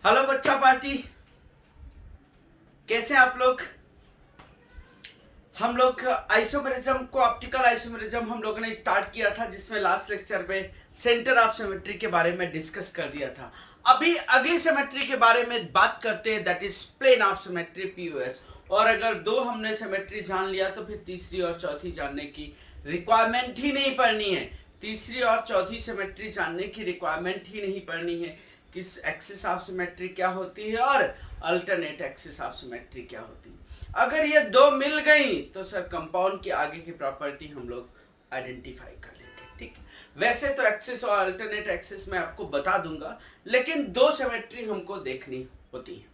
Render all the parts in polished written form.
Hello बच्चा party, कैसे हैं आप लोग। हम लोग आइसोमेरिज्म को ऑप्टिकल आइसोमेरिज्म हम लोगों ने स्टार्ट किया था, जिसमें लास्ट लेक्चर में सेंटर ऑफ सिमेट्री के बारे में डिस्कस कर दिया था। अभी अगली सिमेट्री के बारे में बात करते हैं, that is plane of symmetry POS. और अगर दो हमने सिमेट्री जान लिया तो फिर तीसरी और चौथी जानने की रिक्वायरमेंट ही नहीं पड़नी है। तीसरी और चौथी सिमेट्री जानने की रिक्वायरमेंट ही नहीं पड़नी है। किस एक्सिस ऑफ सिमेट्री क्या होती है और अल्टरनेट एक्सिस ऑफ सिमेट्री क्या होती है। अगर ये दो मिल गई तो सर कंपाउंड की आगे की प्रॉपर्टी हम लोग आइडेंटिफाई कर लेंगे। ठीक है, वैसे तो एक्सिस और अल्टरनेट एक्सिस मैं आपको बता दूंगा, लेकिन दो सिमेट्री हमको देखनी होती है।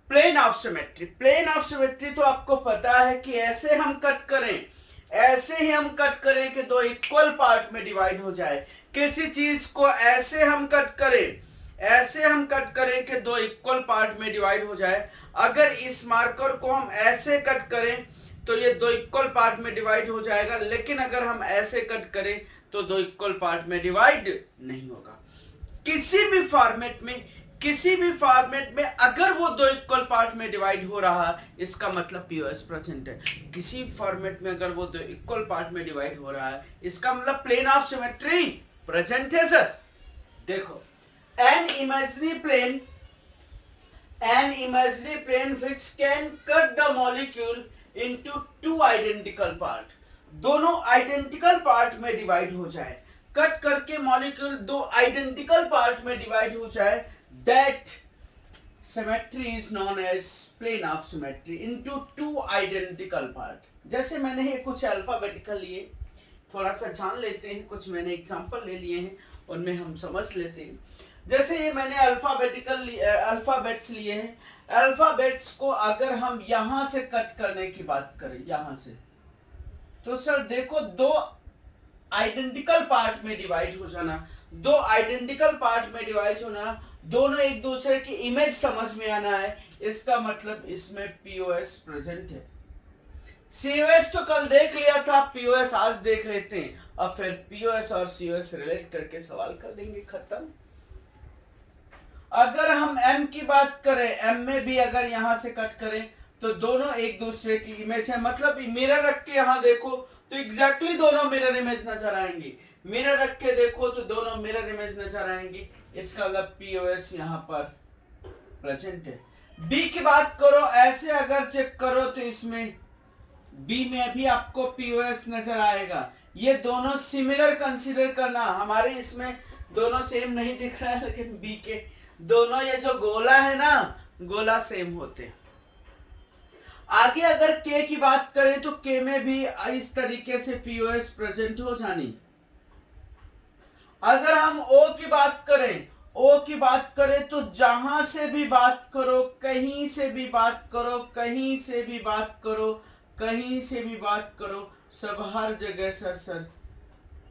Plane of symmetry, plane of symmetry तो आपको पता है कि ऐसे हम कट करें, ऐसे ही हम कट करें कि दो इक्वल पार्ट में डिवाइड हो जाए। किसी चीज को ऐसे हम कट करें, ऐसे हम कट करें कि दो इक्वल पार्ट में डिवाइड हो जाए। अगर इस मार्कर को हम ऐसे कट करें तो ये दो इक्वल पार्ट में डिवाइड हो जाएगा, लेकिन अगर हम ऐसे कट करें तो दो इक्वल पार्ट में डिवाइड नहीं होगा। किसी भी फॉर्मेट में, किसी भी फॉर्मेट में अगर वो दो इक्वल पार्ट में डिवाइड हो रहा है, इसका मतलब पीओएस प्रेजेंट है। किसी फॉर्मेट में अगर वो दो इक्वल पार्ट में डिवाइड हो रहा है, इसका मतलब प्लेन ऑफ सिमेट्री प्रेजेंट है सर। देखो, an imaginary plane which can cut the molecule into two identical part, दोनों आइडेंटिकल पार्ट में डिवाइड हो जाए, कट करके मॉलिक्यूल दो आइडेंटिकल पार्ट में डिवाइड हो जाए, that symmetry is known as plane of symmetry into two identical part. जैसे मैंने ये कुछ अल्फाबेटिकल लिए, थोड़ा सा जान लेते हैं, कुछ मैंने एग्जांपल ले लिए हैं, उनमें हम समझ लेते हैं। जैसे ये मैंने अल्फाबेट्स लिए हैं। अल्फाबेट्स को अगर हम यहां से कट करने की बात करें, यहां से, तो सर देखो दो आइडेंटिकल पार्ट में डिवाइड हो जाना, दो आइडेंटिकल पार्ट में डिवाइड होना, दोनों एक दूसरे की इमेज समझ में आना है, इसका मतलब इसमें पीओएस प्रेजेंट है। सीओएस तो कल देख लिया था, पीओएस आज देख लेते हैं, और फिर पीओएस और सीओएस रिलेट करके सवाल कर देंगे, खत्म। अगर हम m की बात करें, m में भी अगर यहां से कट करें तो दोनों एक दूसरे की इमेज है, मतलब मिरर रख के यहां देखो तो एग्जैक्टली दोनों मिरर इमेज नजर आएंगी। मिरर रख के देखो तो दोनों मिरर इमेज नजर आएंगी, इसका मतलब पीओएस यहां पर प्रेजेंट है। b की बात करो, ऐसे अगर चेक करो तो इसमें b में भी आपको पीओएस नजर आएगा। ये दोनों सिमिलर कंसीडर करना, हमारे इसमें दोनों सेम नहीं दिख रहा है, लेकिन b के दोनों ये जो गोला है ना, गोला सेम होते हैं। आगे अगर k की बात करें तो k में भी इस तरीके से पीओएस प्रेजेंट हो जानी। अगर हम o की बात करें, o की बात करें तो जहां से भी बात करो, कहीं से भी बात करो, कहीं से भी बात करो, कहीं से भी बात करो, सब हर जगह सर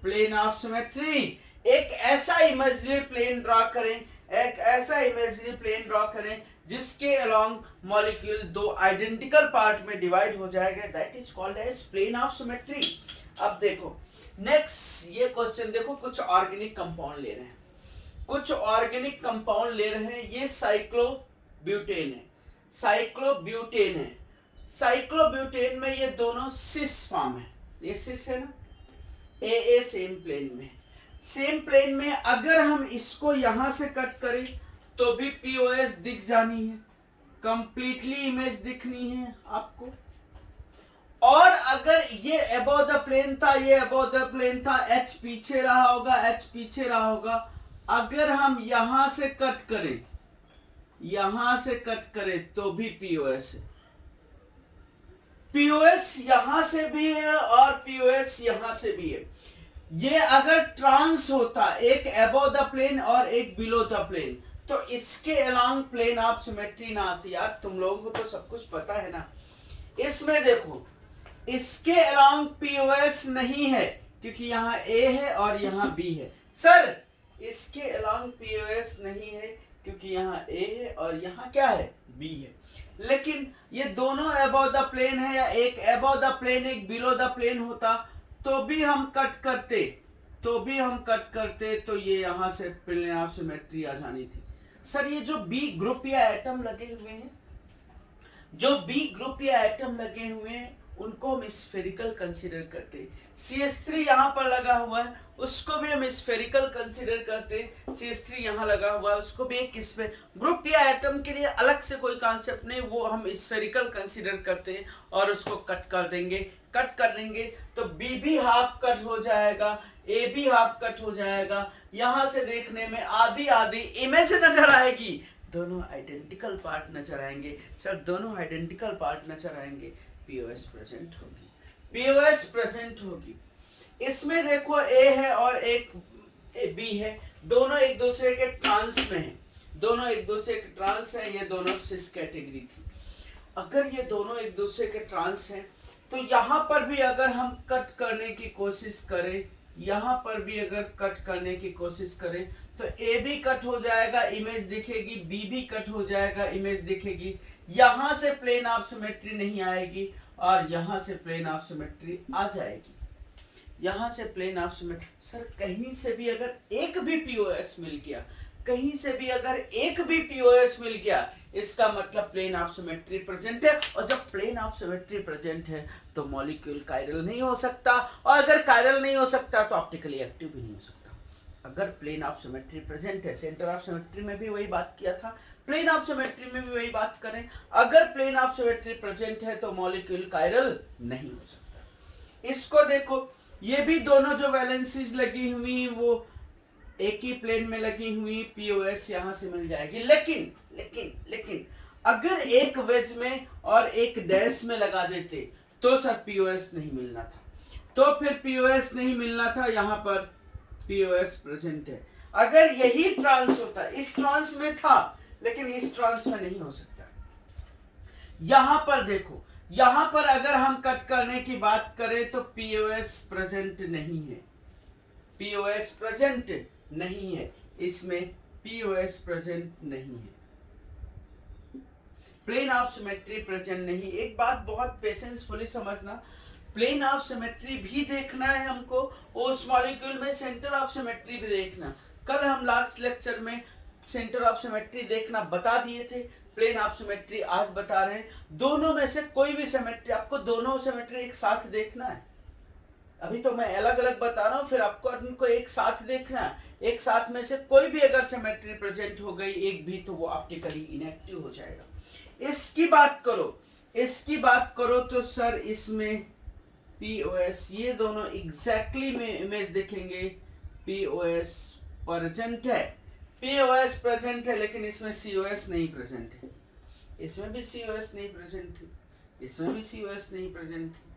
प्लेन ऑफ सिमेट्री। एक ऐसा इमेजिनरी प्लेन ड्रॉ करें, एक ऐसा इमेजिनरी प्लेन ड्रॉ करें जिसके अलोंग मॉलिक्यूल दो आइडेंटिकल पार्ट में डिवाइड हो जाएगा, that is called as plane of symmetry. अब देखो नेक्स्ट ये क्वेश्चन देखो, कुछ ऑर्गेनिक कंपाउंड ले रहे हैं, कुछ ऑर्गेनिक कंपाउंड ले रहे हैं। ये साइक्लोब्यूटेन है, साइक्लोब्यूटेन है। साइक्लोब्यूटेन में ये दोनों सिस फॉर्म है, ये सिस है ना, ए सेम प्लेन में, सेम प्लेन में अगर हम इसको यहां से कट करें तो भी पीओएस दिख जानी है, कंप्लीटली इमेज दिखनी है आपको। और अगर ये अबव द प्लेन था, ये अबव द प्लेन था, एच पीछे रहा होगा, एच पीछे रहा होगा। अगर हम यहां से कट करें, यहां से कट करें तो भी पीओएस है। पीओएस यहां से भी है और पीओएस यहां से भी है। ये अगर ट्रांस होता, एक अबव द प्लेन और एक बिलो द प्लेन, तो इसके अलोंग प्लेन ऑफ सिमेट्री ना आती। यार तुम लोगों को तो सब कुछ पता है ना। इसमें देखो, इसके अलोंग पीओएस नहीं है क्योंकि यहाँ ए है और यहाँ बी है। सर इसके अलोंग पीओएस नहीं है क्योंकि यहाँ ए है और यहाँ क्या है, बी है। लेकिन ये दोनों अबव द प्लेन है, या एक अबव द प्लेन एक बिलो द प्लेन होता तो भी हम कट करते, तो ये यहां से प्लेन ऑफ सिमेट्री आ जानी थी। सर ये जो बी ग्रुप या एटम लगे हुए हैं, जो बी ग्रुप या एटम लगे हुए हैं उनको हम स्फेरिकल कंसीडर करते हैं। CH3 यहाँ पर लगा हुआ है, उसको भी हम स्फेरिकल कंसीडर करते हैं। CH3 यहाँ लगा हुआ है, उसको भी एक ग्रुप या एटम के लिए अलग से कोई कॉन्सेप्ट नहीं, वो हम स्फेरिकल कंसीडर करते हैं और उसको कट कर देंगे। कट कर देंगे तो बी भी हाफ कट हो जाएगा, ए भी हाफ कट हो जाएगा। यहां से देखने में आधी आधी इमेज नजर आएगी, दोनों आइडेंटिकल पार्ट नजर आएंगे। सर दोनों आइडेंटिकल पार्ट नजर आएंगे, पीओएस प्रेजेंट होगी, पीओएस प्रेजेंट होगी। इसमें देखो ए है और एक बी है, दोनों एक दूसरे के ट्रांस में है, दोनों एक दूसरे के ट्रांस है, ये दोनों सिस कैटेगरी थी। अगर ये दोनों एक दूसरे के ट्रांस हैं तो यहां पर भी अगर हम कट करने की कोशिश करें, यहां पर भी अगर कट करने की कोशिश करें तो ए भी कट हो जाएगा, इमेज दिखेगी, बी भी कट हो जाएगा, इमेज दिखेगी। यहां से प्लेन ऑफ सिमेट्री नहीं आएगी और यहां से प्लेन ऑफ सिमेट्री आ जाएगी, यहां से प्लेन ऑफ सिमेट्री। सर कहीं से भी अगर एक भी पीओएस मिल गया, कहीं से भी अगर एक भी पीओएस मिल गया, इसका मतलब प्लेन ऑफ सिमेट्री प्रेजेंट है। और जब प्लेन ऑफ सिमेट्री प्रेजेंट है तो मॉलिक्यूल कायरल नहीं हो सकता, और अगर कायरल नहीं हो सकता तो ऑप्टिकली एक्टिव भी नहीं हो सकता। अगर प्लेन ऑफ सिमेट्री प्रेजेंट है, सेंटर ऑफ सिमेट्री में भी वही बात किया था, प्लेन ऑफ सिमेट्री में भी वही बात करें, अगर प्लेन ऑफ सिमेट्री प्रेजेंट है तो मॉलिक्यूल कायरल नहीं हो सकता। इसको देखो, ये भी दोनों जो वैलेंसीज लगी हुई वो एक ही प्लेन में लगी हुई, पीओएस यहां से मिल जाएगी। लेकिन लेकिन लेकिन अगर एक वेज में और एक डैश में लगा देते तो सर पीओएस नहीं मिलना था, तो फिर पीओएस नहीं मिलना था, यहां पर पीओएस प्रेजेंट है। अगर यही ट्रांस होता, इस ट्रांस में था लेकिन इस ट्रांस में नहीं हो सकता। यहां पर देखो, यहां पर अगर हम कट करने की बात करें तो पीओएस प्रेजेंट नहीं है, पीओएस प्रेजेंट नहीं है, इसमें पीओएस प्रेजेंट नहीं है, प्लेन ऑफ सिमेट्री प्रेजेंट नहीं। एक बात बहुत पेशेंसफुली समझना, प्लेन ऑफ सिमेट्री भी देखना है हमको, उस मॉलिक्यूल में सेंटर ऑफ सिमेट्री भी देखना। कल हम लास्ट लेक्चर में सेंटर ऑफ सिमेट्री देखना बता दिए थे, प्लेन ऑफ सिमेट्री आज बता रहे हैं। दोनों में से कोई भी सिमेट्री, आपको दोनों सिमेट्री एक साथ देखना है। अभी तो मैं अलग अलग बता रहा हूं, फिर आपको उनको एक साथ देखना है। एक साथ में से कोई भी अगर सिमेट्री प्रेजेंट हो गई एक भी, तो वो ऑप्टिकली इनएक्टिव हो जाएगा। इसकी बात करो, इसकी बात करो तो सर इसमें पीओएस, ये दोनों एग्जैक्टली में इमेज देखेंगे, पीओएस प्रेजेंट है, पीओएस प्रेजेंट है, लेकिन इसमें सीओएस नहीं प्रेजेंट है। इसमें भी सीओएस नहीं प्रेजेंट थी, इसमें भी सीओएस नहीं प्रेजेंट थी,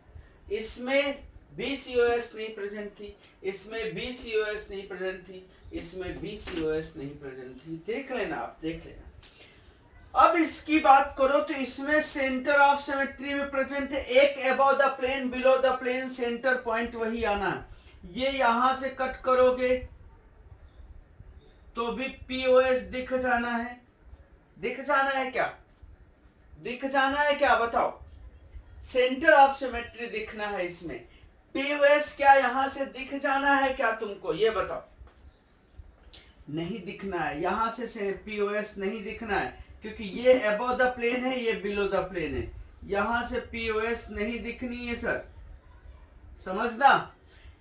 इसमें भी सीओएस नहीं प्रेजेंट थी, इसमें भी सीओएस नहीं प्रेजेंट थी, इसमें भी सीओएस नहीं प्रेजेंट थी। देख लेना, आप देख लेना। अब इसकी बात करो तो इसमें सेंटर ऑफ सिमेट्री में प्रेजेंट है, एक above the plane below the plane, centre point वही आना है। ये यहां से कट करोगे तो भी पीओएस दिख जाना है, दिख जाना है क्या, दिख जाना है क्या, बताओ। सेंटर ऑफ सिमेट्री दिखना है इसमें, पीओएस क्या यहां से दिख जाना है क्या तुमको, ये बताओ। नहीं दिखना है, यहां से पीओएस नहीं दिखना है, क्योंकि ये अबव द प्लेन है, ये बिलो द प्लेन है। यहां से पीओएस नहीं दिखनी है सर, समझना।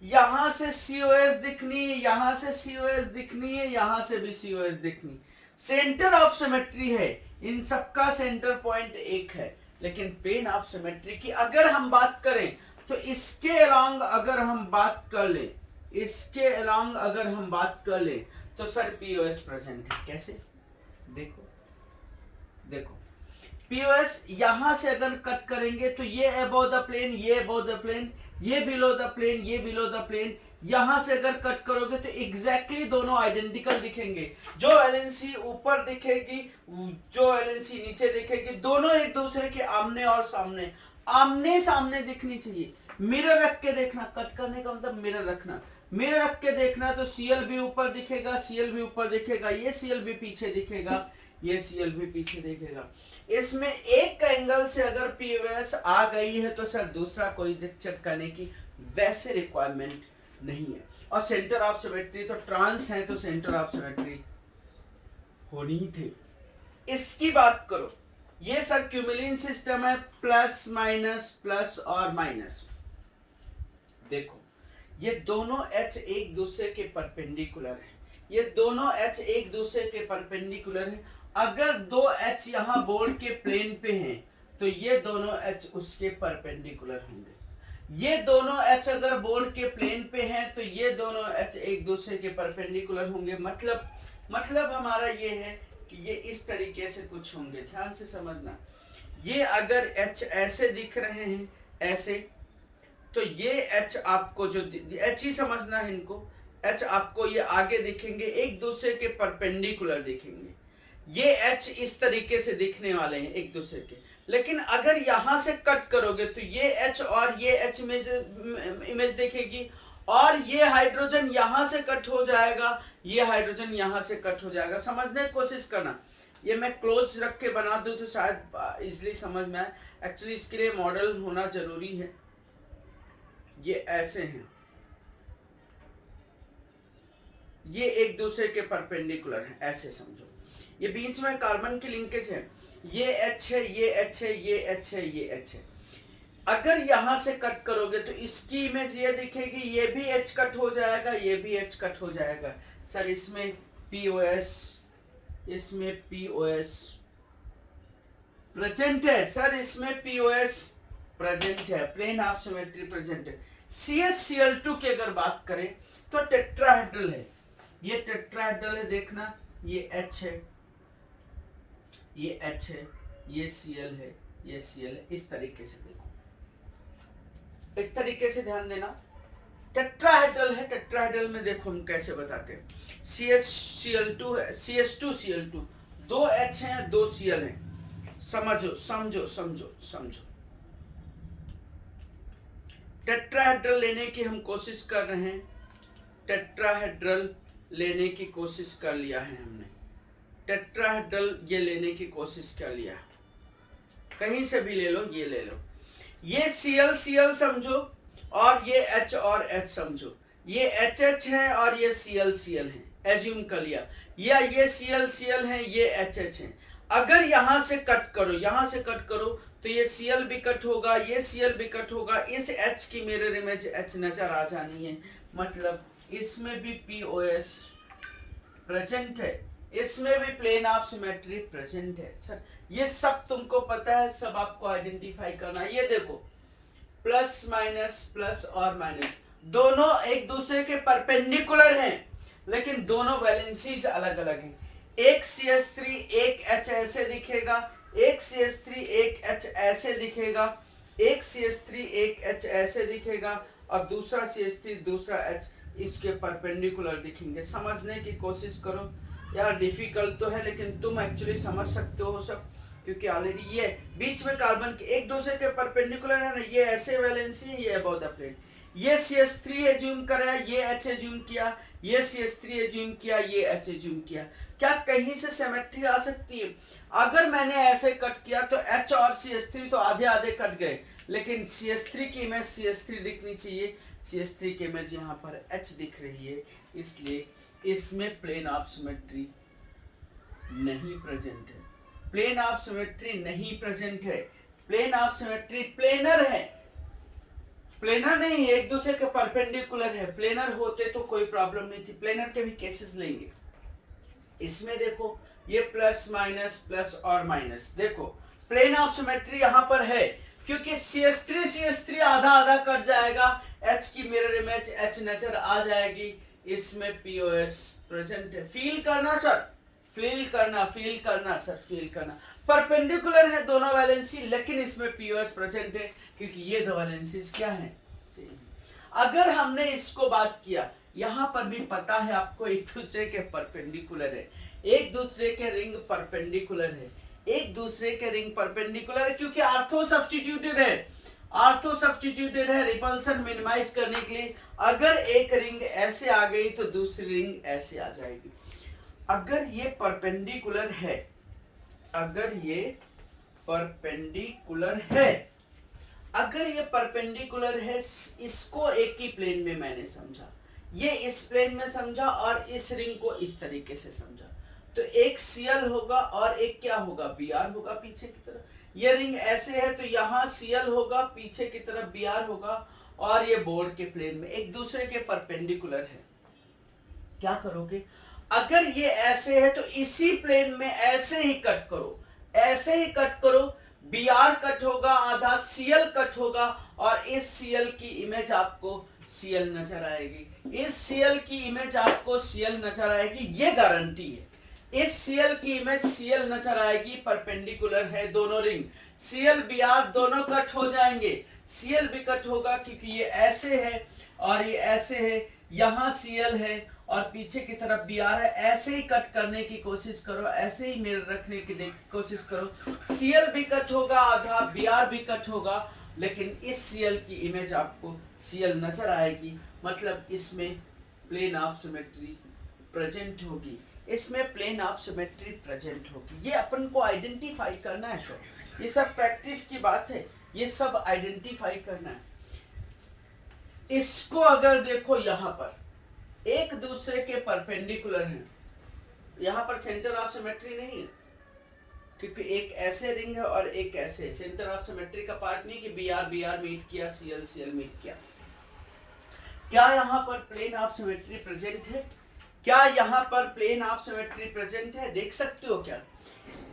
यहां से सीओएस दिखनी है, यहां से सीओएस दिखनी है, यहां से भी सीओएस दिखनी। सेंटर ऑफ सिमेट्री है, इन सबका सेंटर पॉइंट एक है। लेकिन प्लेन ऑफ सिमेट्री की अगर हम बात करें तो इसके अलोंग अगर हम बात कर ले, इसके अलोंग अगर हम बात कर ले तो सर पीओएस प्रेजेंट है। कैसे, देखो देखो, पीओएस यहां से अगर कट करेंगे तो ये अबव द प्लेन, ये अबव द प्लेन, ये बिलो द प्लेन, ये बिलो द प्लेन। यहां से अगर कट करोगे तो एग्जैक्टली दोनों आइडेंटिकल दिखेंगे। जो वैलेंसी ऊपर दिखेगी, जो वैलेंसी नीचे दिखेगी, दोनों एक दूसरे के आमने और सामने, आमने सामने दिखनी चाहिए। मिरर रख के देखना, कट करने का मतलब मिरर रखना, मिरर रख के देखना तो सीएल भी ऊपर दिखेगा, सीएल भी ऊपर दिखेगा, ये सीएल भी पीछे दिखेगा, ये सीएल भी पीछे दिखेगा। इसमें एक एंगल से अगर पीओएस आ गई है तो सर दूसरा कोई चेक करने की वैसे रिक्वायरमेंट नहीं है। और सेंटर ऑफ सिमेट्री तो ट्रांस है, तो सेंटर ऑफ सिमेट्री होनी ही थी। इसकी बात करो, ये सर क्यूमिलिन सिस्टम है, प्लस माइनस प्लस और माइनस। देखो ये दोनों H एक दूसरे के परपेंडिकुलर है, ये दोनों H एक दूसरे के परपेंडिकुलर है। अगर दो H यहाँ बोर्ड के प्लेन पे हैं तो ये दोनों H उसके परपेंडिकुलर होंगे। ये दोनों H अगर बोर्ड के प्लेन पे हैं तो ये दोनों H एक दूसरे के परपेंडिकुलर होंगे। मतलब हमारा ये है कि ये इस तरीके से कुछ होंगे, ध्यान से समझना। ये अगर H ऐसे दिख रहे हैं ऐसे, तो ये H आपको जो H ही समझना है इनको, H आपको ये आगे दिखेंगे, एक दूसरे के परपेंडिकुलर दिखेंगे। ये H इस तरीके से दिखने वाले हैं एक दूसरे के। लेकिन अगर यहां से कट करोगे तो ये H और ये H इमेज दिखेगी, और ये हाइड्रोजन यहां से कट हो जाएगा, ये हाइड्रोजन यहां से कट हो जाएगा। समझने की कोशिश करना, ये मैं क्लोज रख के बना दूं तो शायद इजली समझ में आए। एक्चुअली इसके लिए मॉडल होना जरूरी है। ये ऐसे हैं, ये एक दूसरे के परपेंडिकुलर हैं, ऐसे समझो। ये बीच में कार्बन की लिंकेज है, ये H है, ये H है, ये H है, ये H है। अगर यहां से कट करोगे तो इसकी इमेज ये दिखेगी, ये भी H कट हो जाएगा, ये भी H कट हो जाएगा। सर इसमें POS, इसमें POS प्रेजेंट है, सर इसमें POS प्रेजेंट है, प्लेन ऑफ सिमेट्री प्रेजेंट है। CH-Cl2 की अगर बात करें तो टेट्राहेड्रल है, ये टेट्राहेड्रल है, देखना ये H है, ये H है, ये Cl है, ये Cl है। इस तरीके से देखो, इस तरीके से ध्यान देना। टेट्राहेड्रल है, टेट्राहेड्रल में देखो हम कैसे बताते हैं। CH-Cl2 है, CH2Cl2, दो H हैं, दो Cl हैं। समझो समझो समझो समझो। टेट्राहेड्रल लेने की हम कोशिश कर रहे हैं, टेट्राहेड्रल लेने की कोशिश कर लिया है हमने, टेट्राहेड्रल ये लेने की कोशिश कर लिया। कहीं से भी ले लो, ये ले लो, ये Cl समझो और ये H और H समझो, ये HH है और ये Cl है, एज्यूम कर लिया, या ये Cl है, ये HH है। अगर यहां से कट करो, यहां से कट करो तो ये Cl भी कट होगा, ये Cl भी कट होगा, इस H की मिरर इमेज H नजर आ जानी है। मतलब इसमें भी POS प्रेजेंट है, इसमें भी प्लेन ऑफ सिमेट्री प्रेजेंट है। सर ये सब तुमको पता है, सब आपको आइडेंटिफाई करना है। ये देखो प्लस माइनस प्लस और माइनस दोनों एक दूसरे के परपेंडिकुलर हैं, लेकिन दोनों वैलेंसीज अलग अलग हैं। एक CH3 एक H ऐसे दिखेगा, एक CH3 एक H ऐसे दिखेगा, एक CH3 एक H ऐसे दिखेगा, और दूसरा CH3 दूसरा H इसके परपेंडिकुलर दिखेंगे। समझने की कोशिश करो यार, डिफिकल्ट तो है लेकिन तुम एक्चुअली समझ सकते हो सब, क्योंकि ऑलरेडी ये बीच में कार्बन के एक दूसरे के परपेंडिकुलर है ना, ये ऐसे वैलेंसी है, ये अबाउट द प्लेन। ये CH3 एज्यूम करा, ये H एज्यूम किया, ये CH3 एज्यूम किया, ये H एज्यूम किया। क्या कहीं से सिमेट्री आ सकती है? अगर मैंने ऐसे कट किया तो H और CH3 तो आधे आधे कट गए, लेकिन CH3 की इमेज CH3 दिखनी चाहिए, CH3 की इमेज यहाँ पर H दिख रही है, इसलिए इसमें प्लेन ऑफ सिमेट्री नहीं प्रेजेंट है। प्लेन ऑफ सिमेट्री नहीं प्रेजेंट है, प्लेन ऑफ सिमेट्री प्लेनर है, प्लेनर नहीं, एक दूसरे के परपेंडिकुलर है। प्लेनर होते तो कोई प्रॉब्लम नहीं थी, प्लेनर के भी केसेस लेंगे। इसमें देखो ये प्लस माइनस प्लस और माइनस, देखो प्लेन ऑफ सिमेट्री यहां पर है, क्योंकि CH3 आधा आधा कट जाएगा, H की मिरर इमेज H नजर आ जाएगी, इसमें POS प्रेजेंट है। फील करना सर, फील करना सर, फील करना। परपेंडिकुलर है दोनों वैलेंसी, लेकिन इसमें POS प्रेजेंट है, क्योंकि ये दो वैलेंसीज क्या है, अगर हमने इसको बात किया, यहां पर भी पता है आपको एक दूसरे के परपेंडिकुलर है, एक दूसरे के रिंग परपेंडिकुलर है, एक दूसरे के रिंग परपेंडिकुलर है, क्योंकि आर्थो सब्स्टिट्यूटेड है, आर्थो सब्स्टिट्यूटेड है रिपल्सन मिनिमाइज करने के लिए। अगर एक रिंग ऐसे आ गई तो दूसरी रिंग ऐसे आ जाएगी। अगर ये परपेंडिकुलर है, अगर ये परपेंडिकुलर है, अगर ये परपेंडिकुलर है, इसको एक ही प्लेन में मैंने समझा, ये इस प्लेन में समझा और इस रिंग को इस तरीके से समझा, तो एक Cl होगा और एक क्या होगा, Br होगा पीछे की तरफ। ये रिंग ऐसे है तो यहाँ Cl होगा, पीछे की तरफ Br होगा, और ये बोर्ड के प्लेन में एक दूसरे के परपेंडिकुलर है। क्या करोगे, अगर ये ऐसे है तो इसी प्लेन में ऐसे ही कट करो, ऐसे ही कट करो। Br कट होगा आधा, Cl कट होगा, और इस Cl की इमेज आपको Cl नजर आएगी, इस Cl की इमेज आपको Cl नजर आएगी, ये गारंटी है। इस Cl की इमेज Cl नजर आएगी, परपेंडिकुलर है दोनों रिंग। Cl Br दोनों कट हो जाएंगे, Cl भी कट होगा क्योंकि ये ऐसे है और ये ऐसे है, यहाँ Cl है और पीछे की तरफ Br है। ऐसे ही कट करने की कोशिश करो, ऐसे ही मिरर रखने की कोशिश करो। Cl भी कट होगा आधा, Br भी कट होगा, लेकिन इस Cl की इमेज आपको Cl नजर आएगी, मतलब इसमें प्लेन ऑफ सिमेट्री प्रेजेंट होगी, इसमें प्लेन ऑफ सिमेट्री प्रेजेंट होगी। ये अपन को आइडेंटिफाई करना है सर, ये सब प्रैक्टिस की बात है, ये सब आइडेंटिफाई करना है। इसको अगर देखो यहाँ पर एक दूसरे के परपेंडिकुलर हैं, यहाँ पर सेंटर ऑफ सिमेट्री नहीं है क्योंकि एक ऐसे रिंग है और एक ऐसे। सेंटर ऑफ सिमेट्री का पार्ट नहीं कि Br मीट किया, Cl मीट किया। क्या यहाँ पर प्लेन ऑफ सिमेट्री प्रेजेंट है, क्या यहाँ पर प्लेन ऑफ सिमेट्री प्रेजेंट है, देख सकते हो क्या।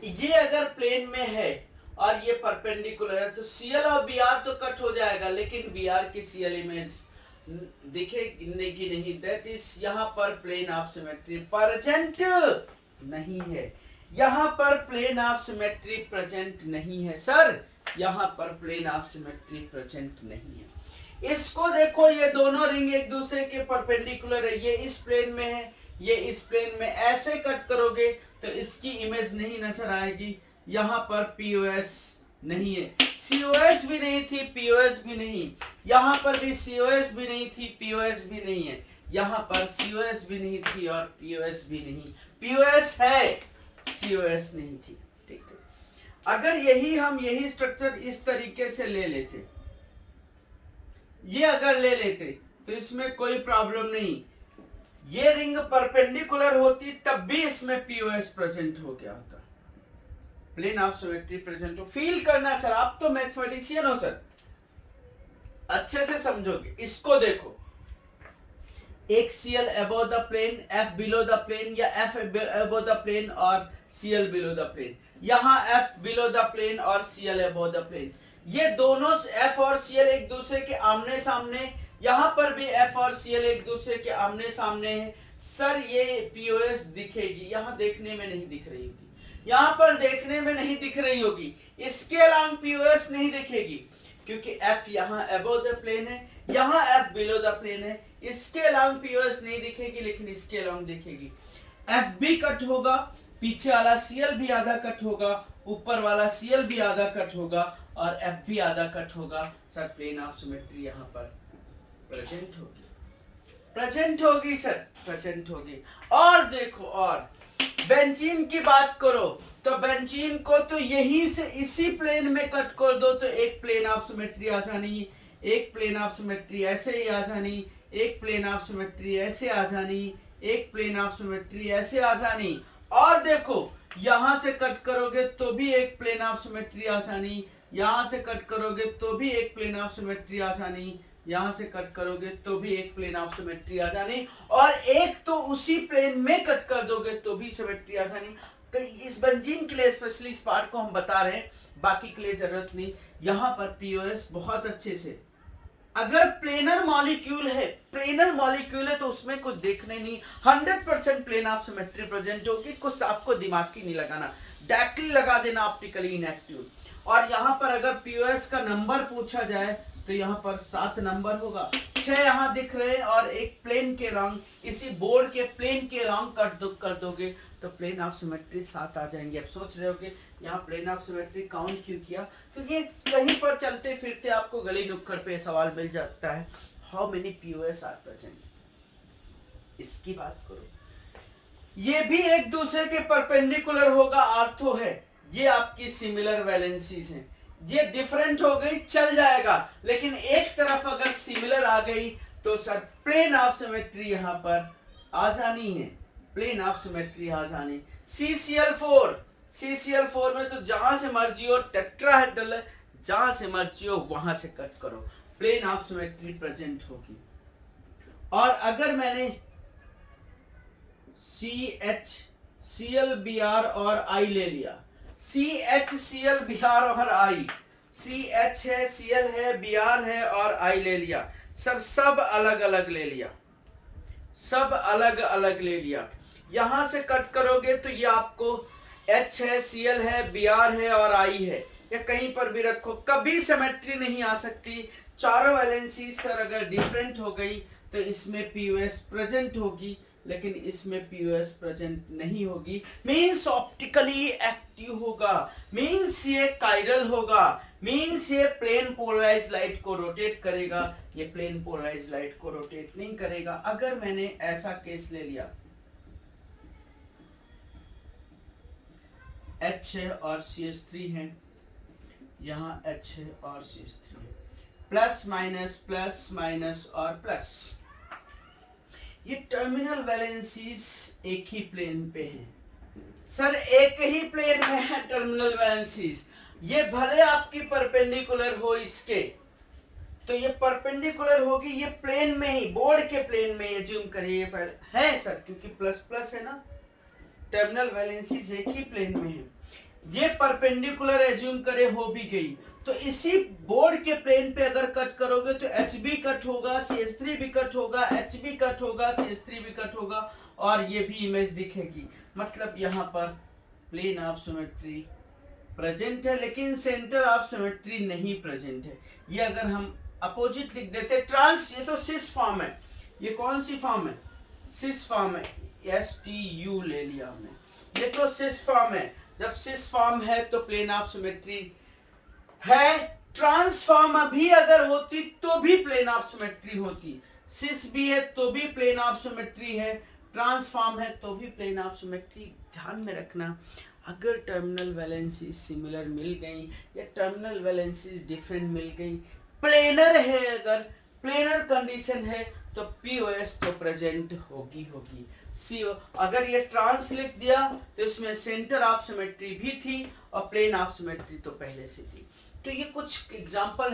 ये अगर प्लेन में है और ये परपेंडिकुलर है तो Cl और Br तो कट हो जाएगा, लेकिन Br की Cl इमेज दिखेगी नहीं। दैट इज यहाँ पर प्लेन ऑफ सिमेट्री प्रेजेंट नहीं है, यहाँ पर प्लेन ऑफ सिमेट्री प्रेजेंट नहीं है सर, यहाँ पर प्लेन ऑफ सिमेट्री प्रेजेंट नहीं है। इसको देखो, ये दोनों रिंग एक दूसरे के परपेंडिकुलर है, ये इस प्लेन में है, ये इस प्लेन में। ऐसे कट करोगे तो इसकी इमेज नहीं नजर आएगी, यहाँ पर POS नहीं है, COS भी नहीं थी, POS भी नहीं, यहाँ पर भी COS भी नहीं थी, POS भी नहीं है, यहाँ पर COS भी नहीं थी और POS भी नहीं, POS है, COS नहीं थी। ठीक है, अगर यही स्ट्रक्चर इस तरीके से ले लेते, ये अगर ले लेते तो इसमें कोई प्रॉब्लम नहीं, ये रिंग परपेंडिकुलर होती तब भी इसमें POS प्रेजेंट हो गया होता, प्लेन ऑफ सिमेट्री प्रेजेंट हो। फील करना सर, आप तो मैथमेटिशियन हो सर, अच्छे से समझोगे। इसको देखो, एक Cl above the plane, F below the plane, या F above द प्लेन और Cl below द प्लेन, यहाँ F below द प्लेन और Cl above द प्लेन। ये दोनों F और Cl एक दूसरे के आमने सामने, यहाँ पर भी F और Cl एक दूसरे के आमने सामने है। सर ये POS दिखेगी, यहाँ देखने में नहीं दिख रही होगी, यहाँ पर देखने में नहीं दिख रही होगी, इसके अलांग POS नहीं दिखेगी क्योंकि F यहाँ above द प्लेन है, यहाँ F below द प्लेन है। इसके अलांग POS नहीं दिखेगी, लेकिन इसके अलांग दिखेगी। F भी कट होगा, पीछे वाला Cl भी आधा कट होगा, ऊपर वाला Cl भी आधा कट होगा और F भी आधा कट होगा। सर प्लेन ऑफ सिमेट्री यहाँ पर प्रेजेंट होगी, प्रेजेंट होगी सर, प्रेजेंट होगी। और देखो, और बेंजीन की बात करो तो बेंजीन को तो यहीं से इसी प्लेन में कट कर दो तो एक प्लेन ऑफ सिमेट्री आ जानी, एक प्लेन ऑफ सिमेट्री ऐसे ही आ जानी, एक प्लेन ऑफ सिमेट्री ऐसे आ जानी, एक प्लेन ऑफ सिमेट्री ऐसे आ जानी। और देखो, यहां से कट करोगे तो भी एक प्लेन ऑफ सिमेट्री आ जानी, यहां से कट करोगे तो भी एक प्लेन ऑफ सिमेट्री आ जानी, यहां से कट करोगे तो भी एक प्लेन ऑफ सिमेट्री आ जानी, और एक तो उसी प्लेन में कट कर दोगे तो भी सिमेट्री आ जानी। तो इस बेंजीन के लिए स्पेशली इस पार्ट को हम बता रहे हैं, बाकी के लिए जरूरत नहीं। यहाँ पर POS बहुत अच्छे से, अगर प्लेनर मॉलिक्यूल है तो उसमें कुछ देखने नहीं, 100% प्लेन ऑफ सिमेट्री प्रेजेंट होगी, कुछ आपको दिमाग की नहीं लगाना, डायरेक्टली लगा देना ऑप्टिकली इनएक्टिव। और यहाँ पर अगर POS का नंबर पूछा जाए तो यहाँ पर 7 नंबर होगा, 6 यहाँ दिख रहे हैं और एक प्लेन के रंग, इसी बोर्ड के प्लेन के रंग कर दोगे तो प्लेन ऑफ सिमेट्री 7 आ जाएंगे। अब सोच रहे हो कि यहाँ प्लेन ऑफ सिमेट्री काउंट क्यों किया, क्योंकि कहीं पर चलते फिरते आपको गली नुक्कड़ पे सवाल मिल जाता है, how many POS are present, इसकी बात करो। ये भी एक दूसरे के परपेंडिकुलर होगा, आर्थो है, ये आपकी सिमिलर वैलेंसीज हैं। ये डिफरेंट हो गई चल जाएगा, लेकिन एक तरफ अगर सिमिलर आ गई तो सर प्लेन ऑफ सिमेट्री यहाँ पर आ जानी है, प्लेन ऑफ सिमेट्री आ जानी। CCl4 में तो जहां से मर्जी हो टेट्राहेड्रल है, जहां से मर्जी हो वहां से कट करो, प्लेन ऑफ सिमेट्री प्रेजेंट होगी। और अगर मैंने CHClBr और I ले लिया, CHClBr और I, CH है, Cl है, Br है और I ले लिया, सर सब अलग अलग ले लिया, सब अलग अलग ले लिया, यहां से कट करोगे तो ये आपको H है, Cl है, Br है और I है, या कहीं पर भी रखो, कभी सिमेट्री नहीं आ सकती। चारों वैलेंसी सर अगर डिफरेंट हो गई तो इसमें पीओएस प्रेजेंट होगी, लेकिन इसमें पीओएस प्रेजेंट नहीं होगी, मींस ऑप्टिकली एक्टिव होगा, मींस ये कायरल होगा, मींस ये प्लेन पोलराइज लाइट को रोटेट करेगा, ये प्लेन पोलराइज लाइट को रोटेट नहीं करेगा। अगर मैंने ऐसा केस ले लिया, H है और CH3 है, यहां H है और CH3 है, प्लस माइनस और प्लस, ये टर्मिनल वैलेंसीज एक ही प्लेन पे हैं सर, एक ही प्लेन में है टर्मिनल वैलेंसीज, ये भले आपकी परपेंडिकुलर हो इसके, तो ये परपेंडिकुलर होगी, ये प्लेन में ही, बोर्ड के प्लेन में एज्यूम करिए पहले है सर, क्योंकि प्लस प्लस है ना, टर्मिनल वैलेंसीज एक ही प्लेन में है, ये परपेंडिकुलर एज्यूम करे हो भी गई, तो इसी बोर्ड के प्लेन पे अगर कट करोगे तो H भी कट होगा, CH3 भी कट होगा, H भी कट होगा, CH3 भी कट होगा, और ये भी इमेज दिखेगी, मतलब यहाँ पर प्लेन ऑफ सिमेट्री प्रेजेंट है, लेकिन सेंटर ऑफ सिमेट्री नहीं प्रेजेंट है। ये अगर हम अपोजिट लिख देते ट्रांस, ये तो सिस फॉर्म है, ये कौन सी फॉर्म है, सिस फॉर्म है, STU ले लिया हमने, ये तो सिस फॉर्म है, जब सिस फॉर्म है तो प्लेन ऑफ सिमेट्री है, ट्रांसफॉर्म भी अगर होती तो भी प्लेन ऑफ सिमेट्री होती, सिस भी है तो भी प्लेन ऑफ सिमेट्री है, ट्रांसफॉर्म है तो भी प्लेन ऑफ सिमेट्री। ध्यान में रखना, अगर टर्मिनल वैलेंसी सिमिलर मिल गई या टर्मिनल वैलेंसी डिफरेंट मिल गई, प्लेनर है, अगर प्लेनर कंडीशन है तो पीओएस तो प्रेजेंट होगी होगी। सीओ अगर ये ट्रांस लिख दिया तो इसमें सेंटर ऑफ सिमेट्री भी थी और प्लेन ऑफ सिमेट्री तो पहले से थी। तो ये कुछ एग्जाम्पल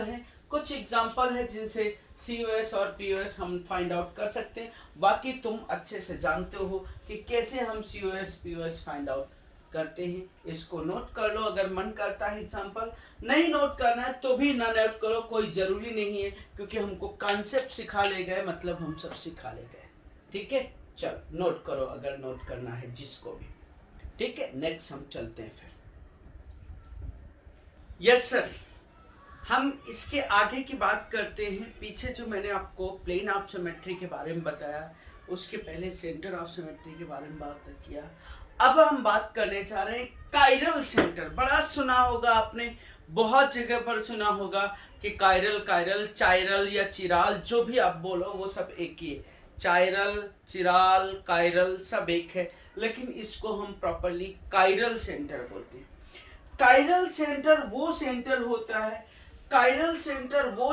है जिनसे COS और POS हम फाइंड आउट कर सकते हैं। बाकी तुम अच्छे से जानते हो कि कैसे हम COS POS फाइंड आउट करते हैं। इसको नोट कर लो, अगर मन करता है एग्जाम्पल, नहीं नोट करना है तो भी ना नोट करो, कोई जरूरी नहीं है, क्योंकि हमको कॉन्सेप्ट सिखा ले गए, मतलब हम सब सिखा ले गए। ठीक है, चल नोट करो अगर नोट करना है जिसको भी। ठीक है, नेक्स्ट हम चलते हैं फिर। यस सर, हम इसके आगे की बात करते हैं। पीछे जो मैंने आपको प्लेन ऑफ सिमेट्री के बारे में बताया, उसके पहले सेंटर ऑफ सिमेट्री के बारे में बात किया। अब हम बात करने जा रहे हैं कायरल सेंटर। बड़ा सुना होगा आपने, बहुत जगह पर सुना होगा कि कायरल, चायरल या चिराल, जो भी आप बोलो वो सब एक ही है। चायरल, चिराल, कायरल सब एक है, लेकिन इसको हम प्रॉपरली कायरल सेंटर बोलते हैं। कायरल सेंटर वो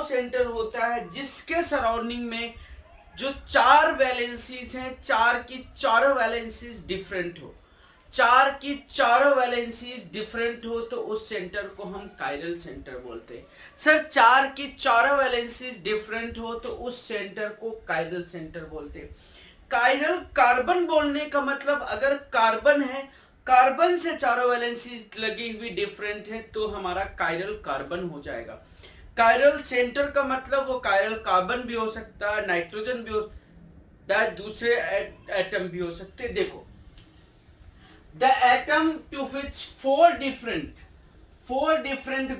सेंटर होता है जिसके सराउंडिंग में जो चार वैलेंसीज हैं, चार की चारों वैलेंसीज डिफरेंट हो। चार की चारों वैलेंसीज डिफरेंट हो तो उस सेंटर को हम कायरल सेंटर बोलते हैं। सर, चार की चारों वैलेंसीज डिफरेंट हो तो उस सेंटर को कायरल सेंटर बोलते हैं। कायरल कार्बन बोलने का मतलब, अगर कार्बन है, कार्बन से चारों वैलेंसीज लगी हुई डिफरेंट है तो हमारा कायरल कार्बन हो जाएगा। कायरल सेंटर का मतलब वो कायरल कार्बन भी हो सकता है, नाइट्रोजन भी हो सकता है, दूसरे एटम भी हो सकते हैं। देखो, the atom to which four different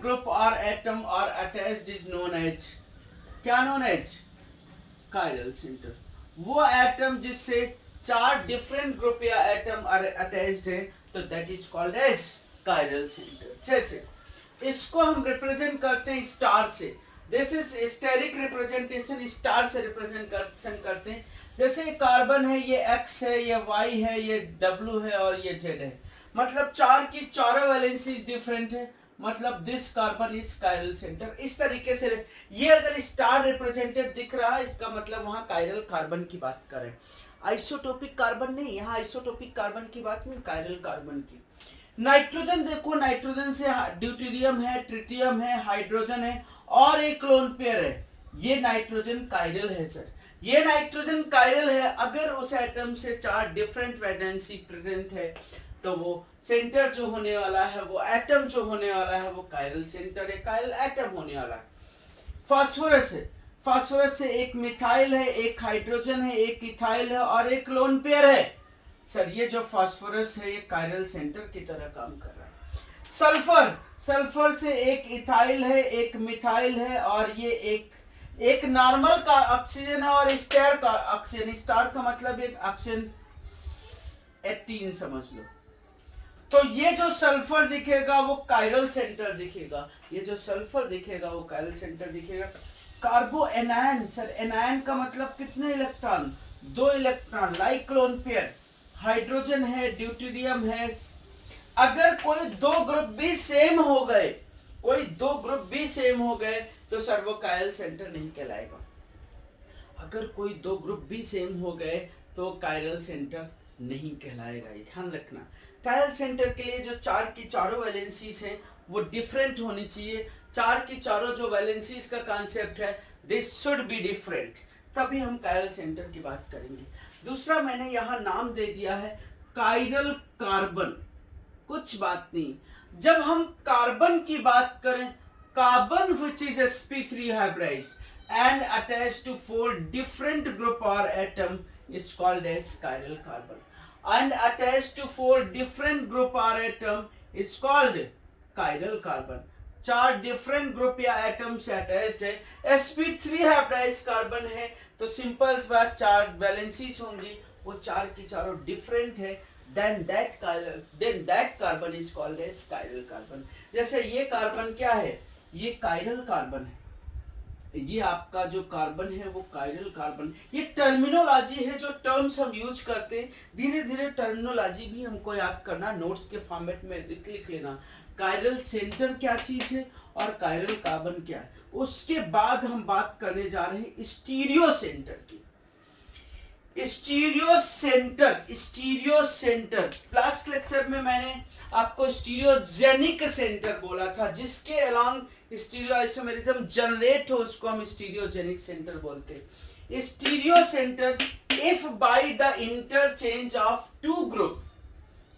group or atom are attached is known as, क्या known as? Chiral centre. वो एटम जिससे चार डिफरेंट ग्रुप या एटम अटैच्ड है तो that is called as chiral centre. जैसे इसको हम रिप्रेजेंट करते हैं स्टार से, this is steric representation, star से रिप्रेजेंटेशन करते हैं। जैसे कार्बन है, ये X है, ये Y है, ये W है और ये Z है, मतलब चार की चारों वैलेंसीज डिफरेंट है, मतलब this carbon is chiral centre. इस तरीके से ये अगर स्टार रिप्रेजेंटेड दिख रहा है, इसका मतलब वहां कायरल कार्बन की बात करें। आइसोटोपिक कार्बन नहीं, यहाँ आइसोटोपिक कार्बन की बात नहीं, कायरल कार्बन की। नाइट्रोजन देखो, नाइट्रोजन से ड्यूटेरियम है, ट्रिटियम है, हाइड्रोजन है और एक लोन पेयर है, ये नाइट्रोजन कायरल है सर। ये नाइट्रोजन कायरल है, अगर उस एटम से 4 डिफरेंट वैलेंसी प्रेजेंट है तो वो सेंटर जो होने वाला है, वो एटम जो होने वाला है, वो कायरल सेंटर है, कायरल एटम होने वाला है। फास्फोरस है, फास्फोरस से एक मिथाइल है, एक हाइड्रोजन है, एक इथाइल है और एक लोन पेयर है। सर ये जो फास्फोरस है ये कायरल सेंटर की तरह काम कर रहा है। सल्फर, सल्फर से एक इथाइल है, एक मिथाइल है और ये एक नॉर्मल का ऑक्सीजन है और स्टार का ऑक्सीजन, स्टार का मतलब एक ऑक्सीजन 18 समझ लो। तो ये जो सल्फर दिखेगा वो कायरल सेंटर दिखेगा, ये जो सल्फर दिखेगा वो कायरल सेंटर दिखेगा। कार्बो एनायन, सर एनायन का मतलब कितने electron, 2 electron, like lone pair, hydrogen है, ड्यूटेरियम है। अगर कोई 2 ग्रुप भी सेम हो गए, कोई 2 ग्रुप भी सेम हो गए तो सर वो कायरल सेंटर नहीं कहलाएगा। अगर कोई 2 ग्रुप भी सेम हो गए तो कायरल सेंटर नहीं कहलाएगा, ये ध्यान रखना। कायरल सेंटर के लिए जो 4 की चारों वैलेंसीज हैं वो डिफरेंट होनी चाहिए। 4 की चारों जो वैलेंसीज का कॉन्सेप्ट है, दिस शुड बी डिफरेंट, तभी हम कायरल सेंटर की बात करेंगे। दूसरा मैंने यहाँ नाम दे दिया है कायरल कार्बन, कुछ बात नहीं। जब हम कार्बन की बात करें, carbon which is sp3 hybridized and attached to 4 different group or atom is called as chiral carbon, and attached to 4 different group or atom is called chiral carbon। 4 different group या atom से attached है, sp3 hybridised carbon है तो simple बात 4 valencies होंगी, वो 4 की चारों डिफरेंट है, then that carbon is called as chiral carbon। जैसे ये कार्बन क्या है, ये कायरल कार्बन है, ये आपका जो कार्बन है वो कायरल कार्बन। ये टर्मिनोलॉजी है, जो टर्म्स हम यूज करते हैं, धीरे धीरे टर्मिनोलॉजी भी हमको याद करना, नोट्स के फॉर्मेट में लिख लेना। कायरल सेंटर क्या चीज है और कायरल कार्बन क्या है। उसके बाद हम बात करने जा रहे हैं स्टीरियो सेंटर की। Stereo centre, stereo centre last lecture में मैंने आपको स्टीरियोजेनिक सेंटर बोला था, जिसके अलोंग स्टीरियो आइसोमेरिज्म जनरेट हो उसको हम स्टीरियोजेनिक सेंटर बोलते हैं। Stereo centre if by the interchange of 2 group,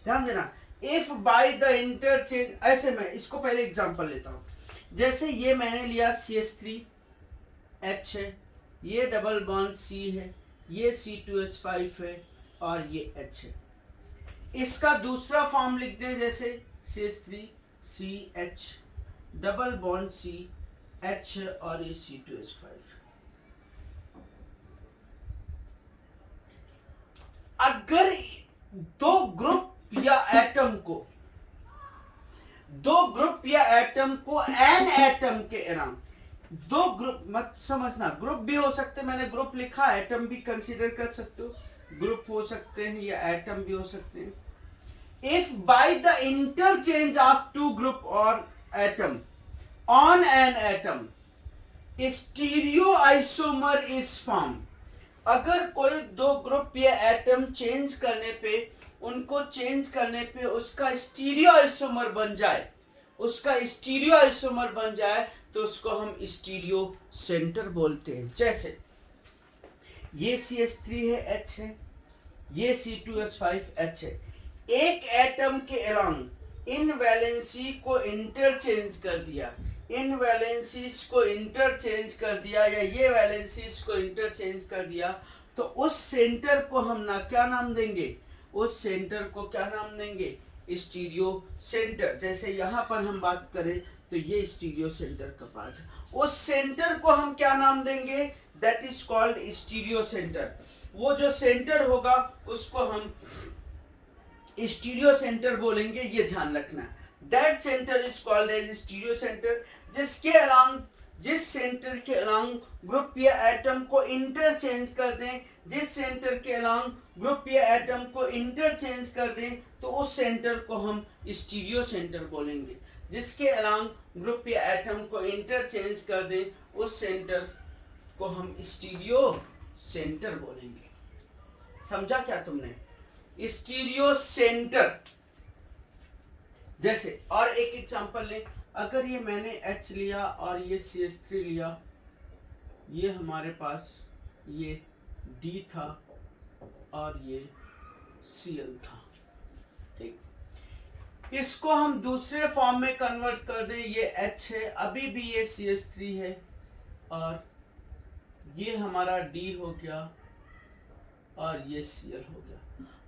ध्यान देना, इफ बाय द इंटरचेंज, ऐसे मैं इसको पहले एग्जांपल लेता हूं। जैसे ये मैंने लिया CH3H है, ये डबल बॉन्ड C है, ये C2H5 है और ये H है। इसका दूसरा फॉर्म लिख दें, जैसे CH3CH double bond C H और ये C2H5। अगर 2 ग्रुप या एटम को, 2 ग्रुप या एटम को एन एटम के अराउंड, 2 ग्रुप मत समझना, ग्रुप भी हो सकते, मैंने ग्रुप लिखा, एटम भी कंसीडर कर सकते हो, ग्रुप हो सकते हैं या एटम भी हो सकते हैं। If by the interchange of 2 group or atom on an atom, stereoisomer is formed। अगर कोई 2 ग्रुप या एटम चेंज करने पे, उनको चेंज करने पे उसका स्टीरियोआइसोमर बन जाए, उसका स्टीरियोआइसोमर बन जाए तो उसको हम स्टीरियो सेंटर बोलते हैं। जैसे ये CH3 है, H है, ये C2H5H है। एक एटम के अलोंग इन वैलेंसी को इंटरचेंज कर दिया, इन वैलेंसीज को इंटरचेंज कर दिया या ये वैलेंसीज को इंटरचेंज कर दिया, तो उस सेंटर को हम ना क्या नाम देंगे, उस सेंटर को क्या नाम देंगे, स्टीरियो सेंटर। जैसे यहाँ पर हम बात करें तो ये स्टीरियो सेंटर का पार्ट है, उस सेंटर को हम क्या नाम देंगे, that is called stereo centre. वो जो सेंटर होगा उसको हम स्टीरियो सेंटर बोलेंगे, ये ध्यान रखना। That centre is called as stereo centre, जिसके अलोंग, जिस सेंटर के अलोंग ग्रुप या एटम को इंटरचेंज कर दें, जिस सेंटर के अलोंग ग्रुप या एटम को इंटरचेंज कर दें तो उस सेंटर को हम स्टीरियो सेंटर बोलेंगे। जिसके अलोंग ग्रुप या एटम को इंटरचेंज कर दें उस सेंटर को हम स्टीरियो सेंटर बोलेंगे। समझा क्या तुमने? Stereo centre. जैसे और एक एग्जांपल लें, अगर ये मैंने H लिया और ये CH3 लिया, ये हमारे पास ये D था और ये Cl था, ठीक। इसको हम दूसरे फॉर्म में कन्वर्ट कर दें, ये H है, अभी भी ये CH3 है और ये हमारा D हो गया और ये Cl हो गया।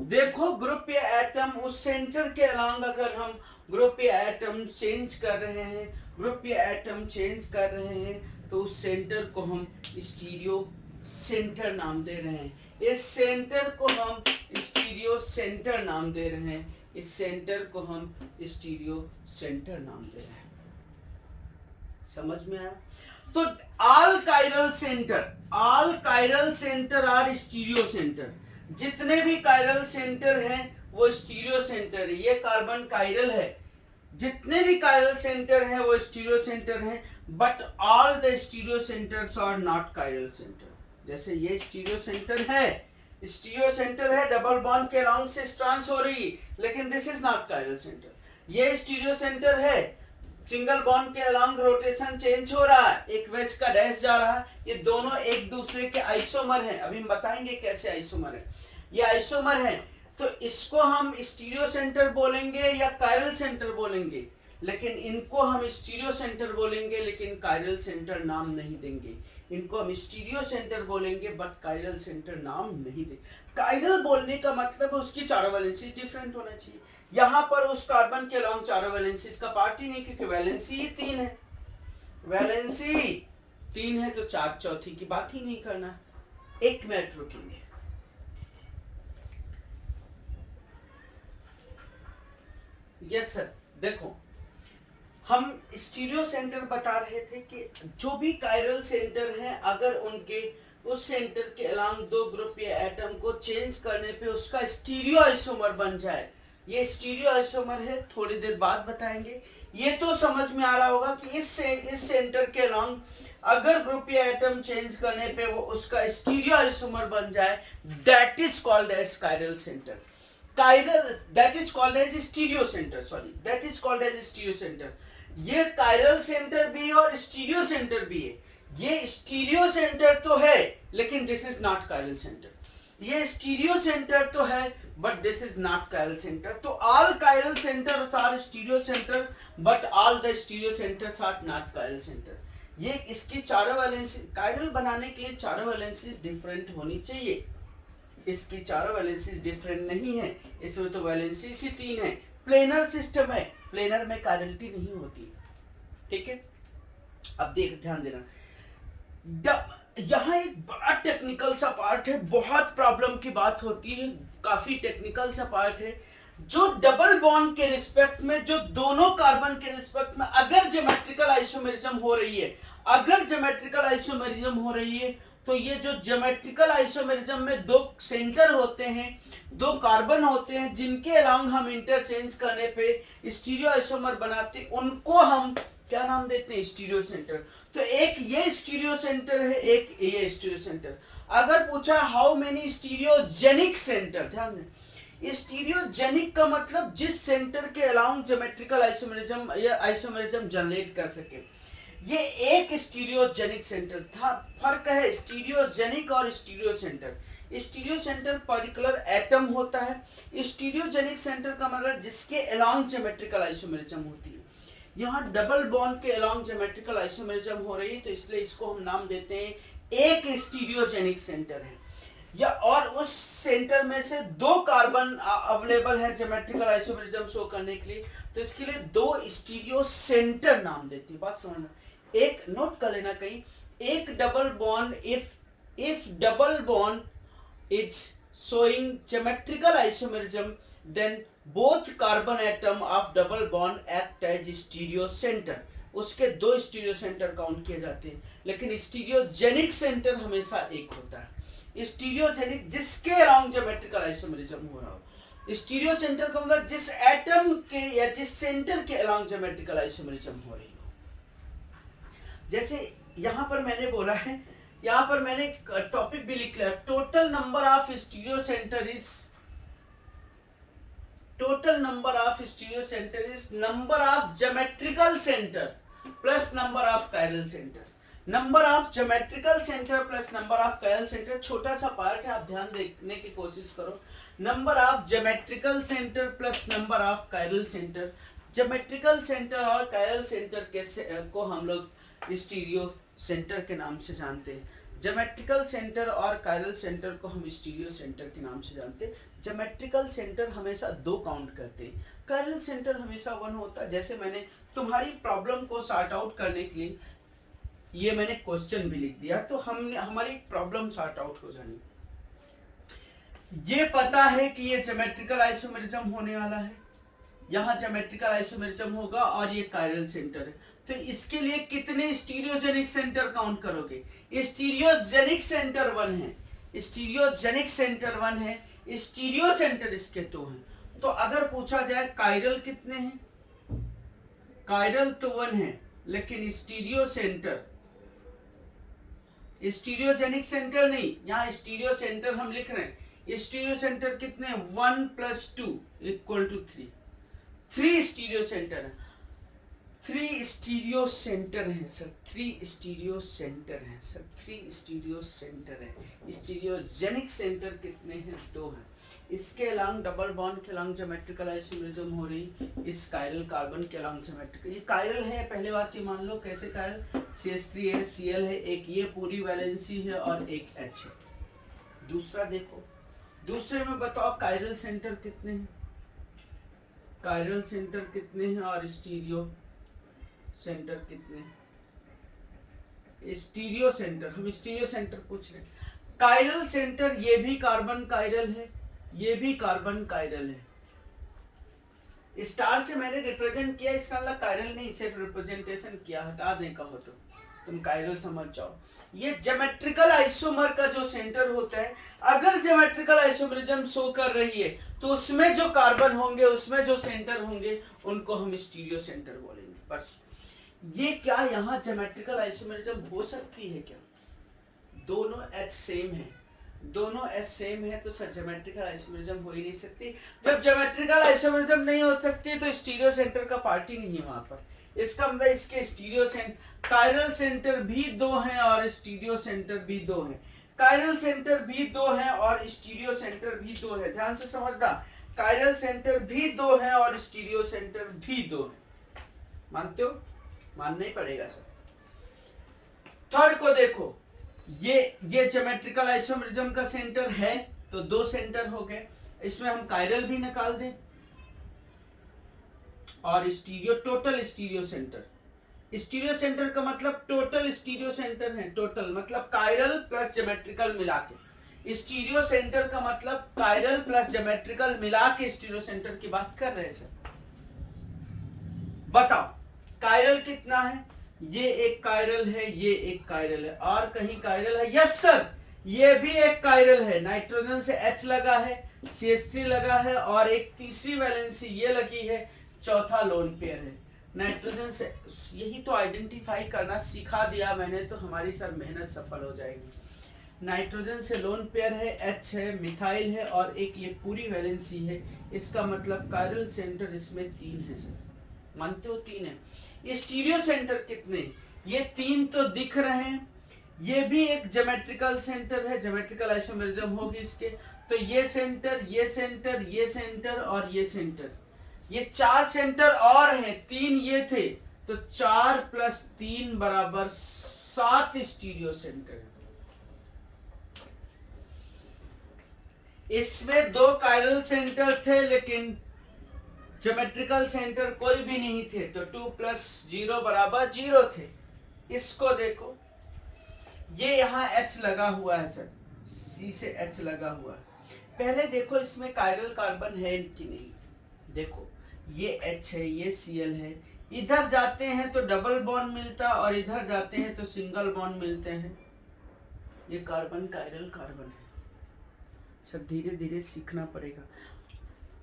देखो ग्रुप या एटम उस सेंटर के अलांग अगर हम ग्रुप या एटम चेंज कर रहे हैं, ग्रुप या एटम चेंज कर रहे हैं, तो उस सेंटर को हम स्टीरियो सेंटर नाम दे रहे हैं। इस सेंटर को हम स्टीरियो सेंटर नाम दे रहे हैं, इस सेंटर को हम स्टीरियो सेंटर नाम दे रहे हैं। समझ में आया? तो all chiral centre are stereo centre. जितने भी कायरल सेंटर हैं वो स्टीरियो सेंटर है। ये कार्बन कायरल है, जितने भी कायरल सेंटर हैं वो स्टीरियो सेंटर हैं, but all the stereo centres are not chiral centre. जैसे ये स्टीरियो सेंटर है, डबल बॉन्ड के अलाउंग से ट्रांस हो रही, लेकिन this is not chiral centre. ये स्टीरियो सेंटर है, सिंगल बॉन्ड के अलाउंग रोटेशन चेंज हो रहा है, एक वेज का डैश जा रहा है, ये दोनों एक दूसरे के आइसोमर हैं। अभी हम बताएंगे कैसे आइसोमर है, ये आइसोमर हैं। तो इसको हम स्टीरियो सेंटर बोलेंगे या कायरल सेंटर बोलेंगे, लेकिन इनको हम स्टीरियो सेंटर बोलेंगे लेकिन कायरल सेंटर नाम नहीं देंगे। इनको हम स्टीरियो सेंटर बोलेंगे बट कायरल सेंटर नाम नहीं देंगे। कायरल बोलने का मतलब उसकी चारों वैलेंसी डिफरेंट होना चाहिए। यहाँ पर उस कार्बन के अलावा चारों वैलेंसीज का पार्ट ही नहीं, क्योंकि वैलेंसी ही 3 है, वैलेंसी 3 है, तो 4/4 की बात ही नहीं करना। 1 मिनट रुकेंगे। यस सर, देखो हम स्टीरियो सेंटर बता रहे थे कि जो भी कायरल सेंटर हैं, अगर उनके उस सेंटर के अलांग दो ग्रुप या एटम को चेंज करने पे उसका स्टीरियो आइसोमर बन जाए, ये स्टीरियो आइसोमर है, थोड़ी देर बाद बताएंगे। ये तो समझ में आ रहा होगा कि इस सेंटर के अलांग अगर ग्रुप या एटम चेंज करने पे वो उसका स्टीरियो आइसोमर बन जाए, that is called as chiral centre. Chiral that is called as stereo centre, sorry that is called as stereo centre. ये कायरल सेंटर भी है और स्टीरियो सेंटर भी है। ये स्टीरियो सेंटर तो है लेकिन this is not chiral centre. ये स्टीरियो सेंटर तो है but this is not chiral centre. तो all chiral centres are stereo centre but all the stereo centres are not chiral centre. ये इसकी चारों वैलेंसी, कायरल बनाने के लिए चारों वैलेंसीज डिफरेंट होनी चाहिए। इसकी चारों वैलेंसीज डिफरेंट नहीं है, इसमें तो वैलेंसी ही 3 है। प्लेनर सिस्टम है, प्लेनर में कायरलिटी नहीं होती, ठीक है। अब देख ध्यान देना, यहाँ एक बड़ा टेक्निकल सा पार्ट है, बहुत प्रॉब्लम की बात होती है, काफी टेक्निकल सा पार्ट है। जो डबल बॉन्ड के रिस्पेक्ट में, जो दोनों कार्बन के रिस्पेक्ट में अगर ज्योमेट्रिकल आइसोमेरिज्म हो रही है, अगर ज्योमेट्रिकल आइसोमेरिज्म हो रही है, तो ये जो ज्योमेट्रिकल आइसोमेरिज्म में दो सेंटर होते हैं, दो कार्बन होते हैं, जिनके अलांग हम इंटरचेंज करने पे स्टीरियो आइसोमर बनाते हैं, उनको हम क्या नाम देते हैं? Stereo centre. तो एक ये स्टीरियो सेंटर है, एक ये स्टीरियो सेंटर। अगर पूछा हाउ मेनी स्टीरियोजेनिक सेंटर, ध्यान दें, स्टीरियोजेनिक का मतलब जिस सेंटर के अलाउंग ज्योमेट्रिकल आइसोमेरिज्म या आइसोमेरिज्म जनरेट कर सके, ये एक स्टीरियोजेनिक सेंटर था। फर्क है स्टीरियोजेनिक और stereo centre. Stereo centre particular atom होता है, स्टीरियोजेनिक सेंटर का मतलब जिसके अलाउंग ज्योमेट्रिकल आइसोमेरिज्म होती है। यहाँ डबल बॉन्ड के अलाउंग ज्योमेट्रिकल आइसोमेरिज्म हो रही है, तो इसलिए इसको हम नाम देते हैं एक स्टीरियोजेनिक सेंटर है। या और उस सेंटर में से दो कार्बन अवेलेबल है ज्योमेट्रिकल आइसोमेरिज्म शो करने के लिए, तो इसके लिए दो स्टीरियो सेंटर नाम देते हैं। बात समझना, एक नोट कर लेना कहीं, एक double bond, if double bond is showing geometrical isomerism, then both carbon atom of double bond act as stereo centre. उसके दो स्टीरियो सेंटर काउंट किए जाते हैं, लेकिन स्टीरियोजेनिक सेंटर हमेशा एक होता है। स्टीरियोजेनिक जिसके अलाउंग ज्योमेट्रिकल आइसोमेरिज्म हो रहा हो। स्टीरियो सेंटर का मतलब जिस एटम के या जिस सेंटर के अलाउंग ज्योमेट्रिकल आइसोमेरिज्म हो रही हो। जैसे यहां पर मैंने बोला है यहाँ पर मैंने टॉपिक भी लिख लिया, total number of stereo centre is number of geometrical centre plus number of chiral centre. Number of geometrical centre plus number of chiral centre, छोटा सा पार्ट है, आप ध्यान देखने की कोशिश करो। Number of geometrical centre plus number of chiral centre. Geometrical centre और कायरल सेंटर को हम लोग स्टीरियो सेंटर के नाम से जानते हैं। ज्योमेट्रिकल सेंटर और कायरल सेंटर को हम स्टीरियो सेंटर के नाम से जानते हैं। ज्योमेट्रिकल सेंटर हमेशा 2 काउंट करते हैं, कायरल सेंटर हमेशा 1 होता है। जैसे मैंने तुम्हारी प्रॉब्लम को सॉर्ट आउट करने के लिए ये मैंने क्वेश्चन भी लिख दिया, तो हमने हमारी प्रॉब्लम सॉर्ट आउट हो जानी। ये पता है कि ये ज्योमेट्रिकल आइसोमेरिज्म होने वाला है, यहाँ ज्योमेट्रिकल आइसोमेरिज्म होगा और ये कायरल सेंटर है। तो इसके लिए कितने स्टीरियोजेनिक सेंटर काउंट करोगे? स्टीरियोजेनिक सेंटर 1 है, स्टीरियोजेनिक सेंटर 1 है, स्टीरियो सेंटर इसके 2 हैं। तो अगर पूछा जाए कायरल कितने हैं, कायरल तो 1 है, लेकिन स्टीरियो सेंटर, स्टीरियोजेनिक सेंटर नहीं, यहाँ स्टीरियो सेंटर हम लिख रहे हैं, स्टीरियो सेंटर कितने? 1 + 2 = 3। 3 स्टीरियो सेंटर है, 3 स्टीरियो सेंटर है सर, 3 स्टीरियो सेंटर है सर, 3 स्टीरियो सेंटर है। स्टीरियोजेनिक सेंटर कितने हैं? 2 हैं। इसके अलांग डबल बॉन्ड के अलांग ज्योमेट्रिकल आइसोमेरिज्म हो रही, इस कायरल कार्बन के अलांग ज्योमेट्रिकल, ये कायरल है, पहले बात ये मान लो। कैसे कायरल? CH3 है, Cl है, एक ये पूरी वैलेंसी है और एक H है। दूसरा देखो, दूसरे में बताओ कायरल सेंटर कितने हैं, कायरल सेंटर कितने हैं और स्टीरियो सेंटर कितने हैं? स्टीरियो सेंटर, हम स्टीरियो सेंटर पूछ रहे हैं। कायरल सेंटर ये भी कार्बन कायरल है, ये भी कार्बन कायरल है। स्टार से मैंने रिप्रेजेंट किया, इसका मतलब कायरल नहीं, सिर्फ रिप्रेजेंटेशन किया, हटा दें कहो तो तुम कायरल समझ जाओ। ये ज्योमेट्रिकल आइसोमर का जो सेंटर होता है, अगर ज्योमेट्रिकल आइसोमरिज्म शो कर रही है तो उसमें जो कार्बन होंगे, उसमें जो सेंटर होंगे, उनको हम स्टीरियो सेंटर बोलेंगे। बस ये क्या यहाँ ज्योमेट्रिकल आइसोमरिज्म हो सकती है क्या? दोनों H सेम है, दोनों H सेम है, तो सर ज्योमेट्रिकल आइसोमरिज्म हो ही नहीं सकती। जब ज्योमेट्रिकल आइसोमरिज्म नहीं हो सकती तो स्टीरियो सेंटर का पार्ट ही नहीं है वहां पर। इसका मतलब इसके स्टीरियो सेंटर, कायरल सेंटर भी 2 हैं और स्टीरियो सेंटर भी 2 हैं, कायरल सेंटर भी 2 हैं और स्टीरियो सेंटर भी 2 है। ध्यान से समझना, कायरल सेंटर भी 2 हैं और स्टीरियो सेंटर भी 2 हैं। मानते हो? मानना ही पड़ेगा सर। थर्ड को देखो, ये ज्योमेट्रिकल आइसोमेरिज्म का सेंटर है, तो 2 सेंटर हो गए, इसमें हम कायरल भी निकाल दें और stereo, total stereo centre. Stereo centre का मतलब टोटल स्टीरियो सेंटर है, टोटल मतलब कायरल प्लस ज्योमेट्रिकल मिला के। स्टीरियो सेंटर का मतलब कायरल प्लस ज्योमेट्रिकल मिला के स्टीरियो सेंटर की बात कर रहे हैं सर। बताओ कायरल कितना है? ये एक कायरल है, ये एक कायरल है, और कहीं कायरल है? यस सर, ये भी एक कायरल है। नाइट्रोजन से H लगा है, CH3 लगा है और एक तीसरी वैलेंसी ये लगी है, चौथा लोन पेयर है। नाइट्रोजन से, यही तो आइडेंटिफाई करना सिखा दिया मैंने, तो हमारी सर मेहनत सफल हो जाएगी। नाइट्रोजन से लोन पेयर है, H है, मिथाइल है और एक ये पूरी वैलेंसी है। इसका मतलब कायरल सेंटर इसमें 3 है सर। मानते हो 3 है। स्टीरियो सेंटर कितने? ये 3 तो दिख रहे हैं, ये भी एक ज्योमेट्रिकल सेंटर है, ज्योमेट्रिकल आइसोमेरिज्म होगी इसके। तो ये सेंटर, ये सेंटर, ये सेंटर और ये सेंटर, ये 4 सेंटर और हैं, 3 ये थे, तो 4 + 3 = 7 स्टीरियो सेंटर है। इसमें 2 कायरल सेंटर थे लेकिन ज्योमेट्रिकल सेंटर कोई भी नहीं थे, तो 2 + 0 = 0 थे। इसको देखो, ये यहाँ H लगा हुआ है सर, C से H लगा हुआ है। पहले देखो इसमें कायरल कार्बन है कि नहीं, देखो ये H है, ये Cl है, इधर जाते हैं तो डबल बॉन्ड मिलता और इधर जाते हैं तो सिंगल बॉन्ड मिलते हैं। ये कार्बन कायरल कार्बन है सर, धीरे धीरे सीखना पड़ेगा।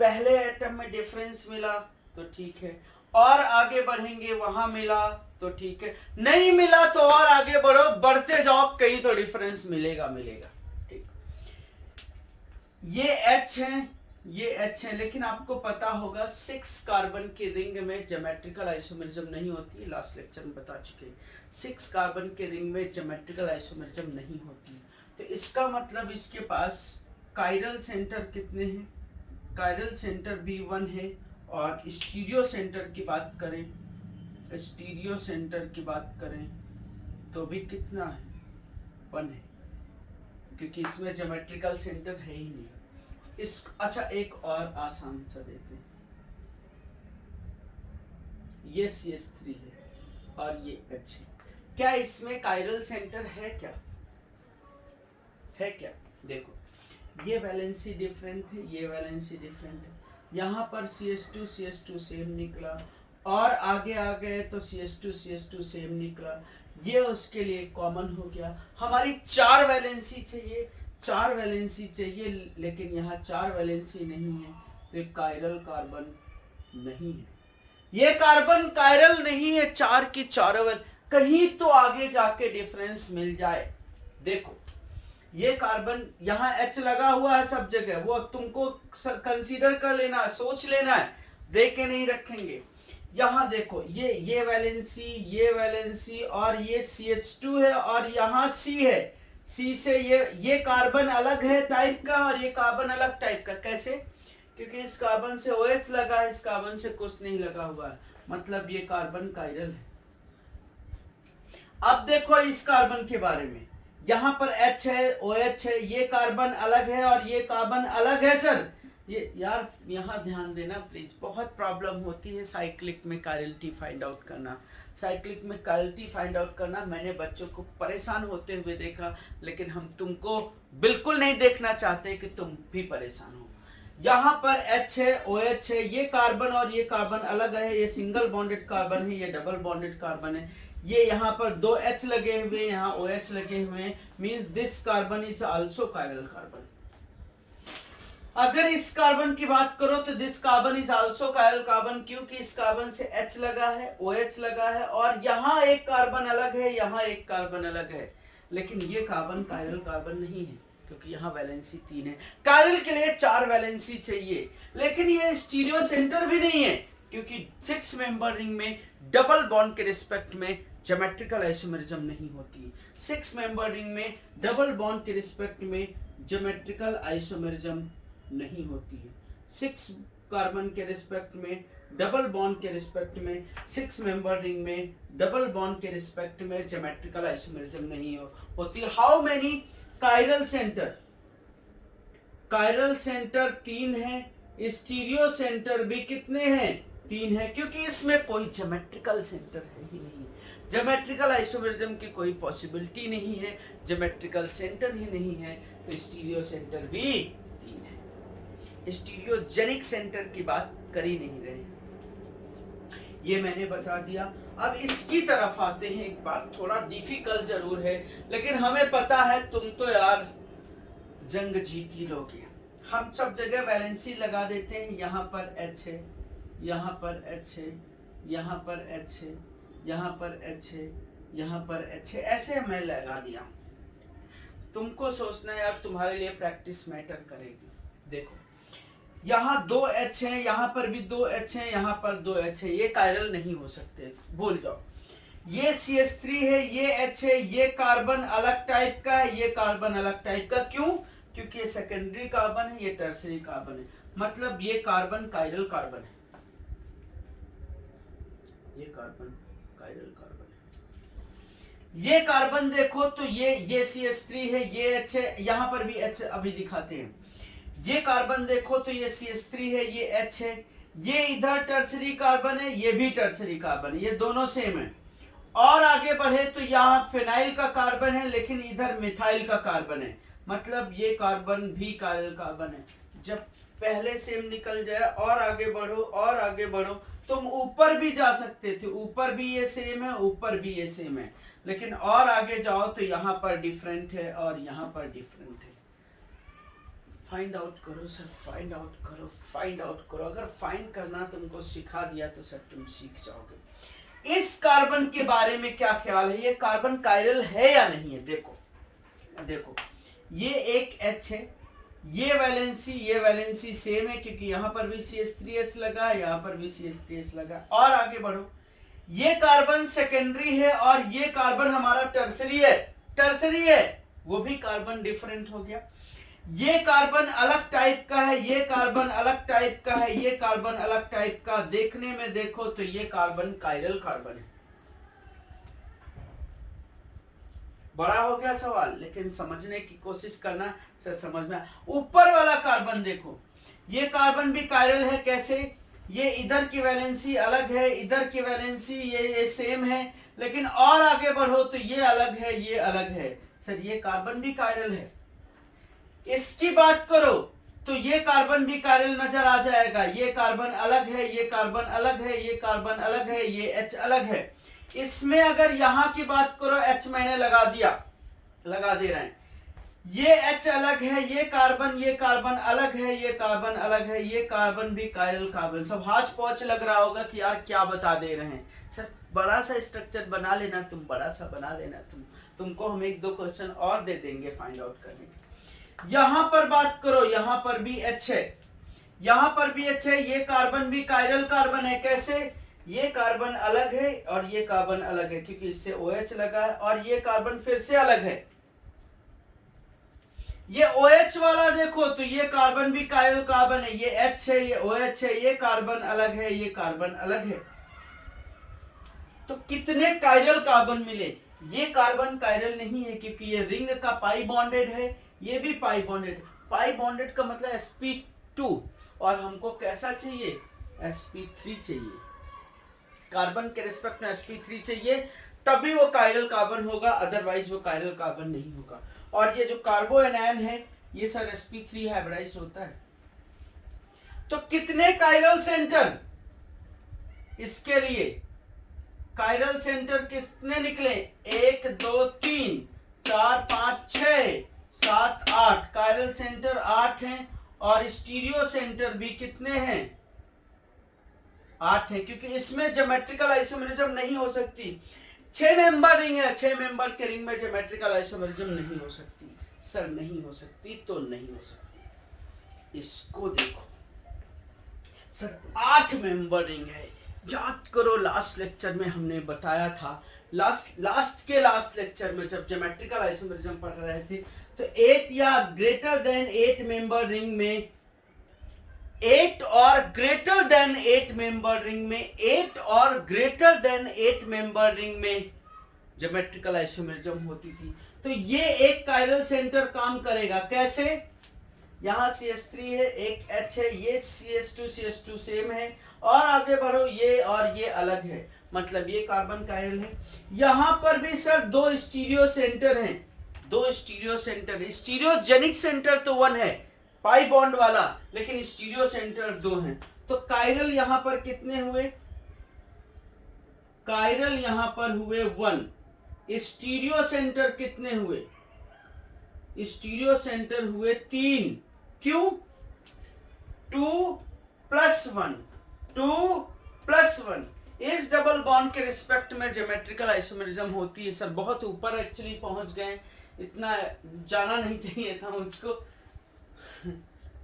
पहले एटम में डिफरेंस मिला तो ठीक है, और आगे बढ़ेंगे, वहां मिला तो ठीक है, नहीं मिला तो और आगे बढ़ो, बढ़ते जाओ, कहीं तो डिफरेंस मिलेगा मिलेगा। ठीक, ये H है, ये H है, लेकिन आपको पता होगा 6 कार्बन के रिंग में ज्योमेट्रिकल आइसोमेरिज्म नहीं होती है, लास्ट लेक्चर में बता चुके हैं। 6 कार्बन के रिंग में ज्योमेट्रिकल आइसोमेरिज्म नहीं होती, तो इसका मतलब इसके पास कायरल सेंटर कितने हैं? कायरल सेंटर भी 1 है, और स्टीरियो सेंटर की बात करें, स्टीरियो सेंटर की बात करें तो भी कितना है? 1 है, क्योंकि इसमें ज्योमेट्रिकल सेंटर है ही नहीं। इस अच्छा एक और आसान सा देते हैं, ये CH3 है और ये H है, क्या इसमें कायरल सेंटर है? क्या है? क्या देखो, ये वैलेंसी डिफरेंट है, ये वैलेंसी डिफरेंट है, यहाँ पर CH2 सेम निकला, और आगे आ गए तो CH2 सेम निकला, ये उसके लिए कॉमन हो गया। हमारी 4 वैलेंसी चाहिए, 4 वैलेंसी चाहिए, लेकिन यहाँ 4 वैलेंसी नहीं है, तो एक कायरल कार्बन नहीं है, ये कार्बन कायरल नहीं है। 4 की 4 कहीं तो आगे जाके डिफरेंस मिल जाए। देखो ये कार्बन, यहाँ H लगा हुआ है सब जगह, वो तुमको कंसीडर कर लेना है, सोच लेना है, दे के नहीं रखेंगे। यहाँ देखो ये वैलेंसी और ये CH2 है, और यहाँ C है, C से ये कार्बन अलग है टाइप का, और ये कार्बन अलग टाइप का। कैसे? क्योंकि इस कार्बन से OH लगा है, इस कार्बन से कुछ नहीं लगा हुआ है, मतलब ये कार्बन कायरल है। अब देखो इस कार्बन के बारे में, यहाँ पर H है, OH है, ये कार्बन अलग है और ये कार्बन अलग है। सर ये यार यहाँ ध्यान देना प्लीज, बहुत प्रॉब्लम होती है साइक्लिक में कायरलिटी फाइंड आउट करना। साइक्लिक में कायरलिटी फाइंड आउट करना, मैंने बच्चों को परेशान होते हुए देखा, लेकिन हम तुमको बिल्कुल नहीं देखना चाहते कि तुम भी परेशान हो। यहाँ पर H है, OH है, ये कार्बन और ये कार्बन अलग है, ये सिंगल बॉन्डेड कार्बन है, ये डबल बॉन्डेड कार्बन है, ये यहाँ पर 2 H लगे हुए, यहाँ OH लगे हुए, means this carbon is also chiral carbon. अगर इस कार्बन की बात करो तो this carbon is also chiral carbon, क्योंकि इस कार्बन से H लगा है, OH लगा है, और यहाँ एक कार्बन अलग है, यहाँ एक कार्बन अलग है, लेकिन ये कार्बन कायरल कार्बन नहीं है, क्योंकि यहाँ वैलेंसी 3 है। कायरल के लिए 4 वैलेंसी चाहिए, लेकिन ये स्टीरियो सेंटर भी नहीं है, क्योंकि 6 मेंबर रिंग में डबल बॉन्ड के रिस्पेक्ट में ज्योमेट्रिकल आइसोमेरिज्म नहीं होती। 6 मेंबर रिंग में डबल बॉन्ड के रिस्पेक्ट में ज्योमेट्रिकल आइसोमेरिज्म नहीं होती है। 6 कार्बन के रिस्पेक्ट में, डबल बॉन्ड के रिस्पेक्ट में, 6 मेंबर रिंग में डबल बॉन्ड के रिस्पेक्ट में ज्योमेट्रिकल आइसोमेरिज्म नहीं होती। How many chiral centre? Chiral centre 3 है, स्टीरियो सेंटर भी कितने हैं? 3 है, क्योंकि इसमें कोई ज्योमेट्रिकल सेंटर है ही नहीं, ज्योमेट्रिकल आइसोमेरिज्म की कोई पॉसिबिलिटी नहीं है, ज्योमेट्रिकल सेंटर ही नहीं है, तो स्टीरियो सेंटर भी 3 है। स्टीरियोजेनिक सेंटर की बात कर ही नहीं रहे, ये मैंने बता दिया। अब इसकी तरफ आते हैं, एक बात थोड़ा डिफिकल्ट जरूर है, लेकिन हमें पता है तुम तो यार जंग जीत ही लोगे। हम सब जगह वैलेंसी लगा देते हैं, यहाँ पर H है, यहाँ पर H है, यहाँ पर H है, यहाँ पर H है, यहाँ पर H है, ऐसे मैं लगा दिया। तुमको सोचना है यार, तुम्हारे लिए प्रैक्टिस मैटर करेगी। देखो यहाँ 2 H है, यहाँ पर भी 2 H है, यहाँ पर 2 H है, ये कायरल नहीं हो सकते, भूल जाओ। ये CH3 है, ये H है, ये कार्बन अलग टाइप का है, ये कार्बन अलग टाइप का, क्यों? क्योंकि ये सेकेंडरी कार्बन है, ये टर्सरी कार्बन है, मतलब ये कार्बन कायरल कार्बन है, ये कार्बन कायरल कार्बन है। ये कार्बन देखो तो ये CH3 है, ये H है, यहाँ पर भी H अभी दिखाते हैं। ये कार्बन देखो तो ये CH3 है, ये H है, ये इधर टर्सरी कार्बन है, ये भी टर्सरी कार्बन है, ये दोनों सेम है। और आगे बढ़े तो यहाँ फिनाइल का कार्बन है, लेकिन इधर मिथाइल का कार्बन है, मतलब ये कार्बन भी कायरल कार्बन है। जब पहले सेम निकल जाए और आगे बढ़ो और आगे बढ़ो, तुम ऊपर भी जा सकते थे, ऊपर भी ये सेम है, ऊपर भी ये सेम है, लेकिन और आगे जाओ तो यहाँ पर डिफरेंट है और यहाँ पर डिफरेंट है। फाइंड आउट करो सर, फाइंड आउट करो, फाइंड आउट करो। अगर फाइंड करना तुमको सिखा दिया तो सर तुम सीख जाओगे। इस कार्बन के बारे में क्या ख्याल है, ये कार्बन कायरल है या नहीं है? देखो देखो, ये एक H है, ये वैलेंसी सेम है क्योंकि यहां पर भी CH3H लगा है, यहां पर भी CH3H लगा है। और आगे बढ़ो, ये कार्बन सेकेंडरी है और ये कार्बन हमारा टर्सरी है, वो भी कार्बन डिफरेंट हो गया। ये कार्बन अलग टाइप का है, ये कार्बन अलग टाइप का है, ये कार्बन अलग टाइप का। देखने में देखो तो ये कार्बन कायरल कार्बन है। बड़ा हो गया सवाल, लेकिन समझने की कोशिश करना सर, समझ में। ऊपर वाला कार्बन देखो, ये कार्बन भी कायरल है। कैसे? ये इधर की वैलेंसी अलग है, इधर की वैलेंसी ये सेम है, लेकिन और आगे बढ़ो तो ये अलग है, ये अलग है। सर ये कार्बन भी कायरल है। इसकी बात करो तो ये कार्बन भी कायरल नजर आ जाएगा। ये कार्बन अलग है, ये कार्बन अलग है, ये कार्बन अलग है, ये H अलग है। इसमें अगर यहां की बात करो, H मैंने लगा दे रहे हैं, ये H अलग है, ये कार्बन अलग है, ये कार्बन अलग है, ये कार्बन भी कायरल कार्बन। सब हाच पौच लग रहा होगा कि यार क्या बता दे रहे हैं सर। बड़ा सा स्ट्रक्चर बना लेना तुम, बड़ा सा बना लेना तुमको हम 1-2 क्वेश्चन और दे देंगे फाइंड आउट करने के। यहां पर बात करो, यहां पर भी H है, यहां पर भी H है, ये कार्बन भी कायरल कार्बन है। कैसे? ये कार्बन अलग है और ये कार्बन अलग है क्योंकि इससे OH लगा है, और ये कार्बन फिर से अलग है। ये OH वाला देखो तो ये कार्बन भी कायरल कार्बन है, ये H है, ये OH है, ये कार्बन अलग है, ये कार्बन अलग है। तो कितने कायरल कार्बन मिले? ये कार्बन कायरल नहीं है क्योंकि ये रिंग का पाई बॉन्डेड है, ये भी पाई बॉन्डेड। पाई बॉन्डेड का मतलब sp2, और हमको कैसा चाहिए? sp3 चाहिए। कार्बन के रिस्पेक्ट में sp3 चाहिए, तभी वो कायरल कार्बन होगा, अदरवाइज वो कायरल कार्बन नहीं होगा। और ये जो कार्बो एनायन है ये सर sp3 हाइब्रिडाइज होता है। तो कितने कायरल सेंटर इसके लिए? कायरल सेंटर कितने निकले? 1 2 3 4 5 6 7 8। कायरल सेंटर 8 हैं और स्टीरियो सेंटर भी कितने हैं? 8 है, क्योंकि इसमें ज्योमेट्रिकल आइसोमेरिज्म नहीं हो सकती। 6 मेंबर रिंग है, 6 मेंबर के रिंग में ज्योमेट्रिकल आइसोमेरिज्म नहीं हो सकती सर, नहीं हो सकती तो नहीं हो सकती। इसको देखो सर, 8 मेंबर रिंग है। याद करो लास्ट लेक्चर में हमने बताया था, लास्ट लेक्चर में जब ज्योमेट्रिकल आइसोमेरिज्म पढ़ रहे थे, तो 8 या ग्रेटर देन 8 मेंबर रिंग में 8 और ग्रेटर देन 8 मेंबर रिंग में 8 और ग्रेटर देन 8 मेंबर रिंग में ज्योमेट्रिकल आइसोमेरिज्म होती थी। तो ये एक कायरल सेंटर काम करेगा। कैसे? यहां CH3 है, एक H है, ये CH2 सेम है, और आगे बढ़ो ये और ये अलग है, मतलब ये कार्बन कायरल है। यहां पर भी सर 2 स्टीरियो सेंटर हैं, 2 स्टीरियो सेंटर है। स्टीरियोजेनिक सेंटर तो 1 है पाई बॉन्ड वाला, लेकिन स्टीरियो सेंटर 2 हैं। तो कायरल यहां पर कितने हुए? कायरल यहां पर हुए 1। स्टीरियो सेंटर कितने हुए? स्टीरियो सेंटर हुए 3। क्यों? 2 + 1, 2 + 1। इस डबल बॉन्ड के रिस्पेक्ट में ज्योमेट्रिकल आइसोमेरिज्म होती है सर। बहुत ऊपर एक्चुअली पहुंच गए, इतना जाना नहीं चाहिए था मुझको,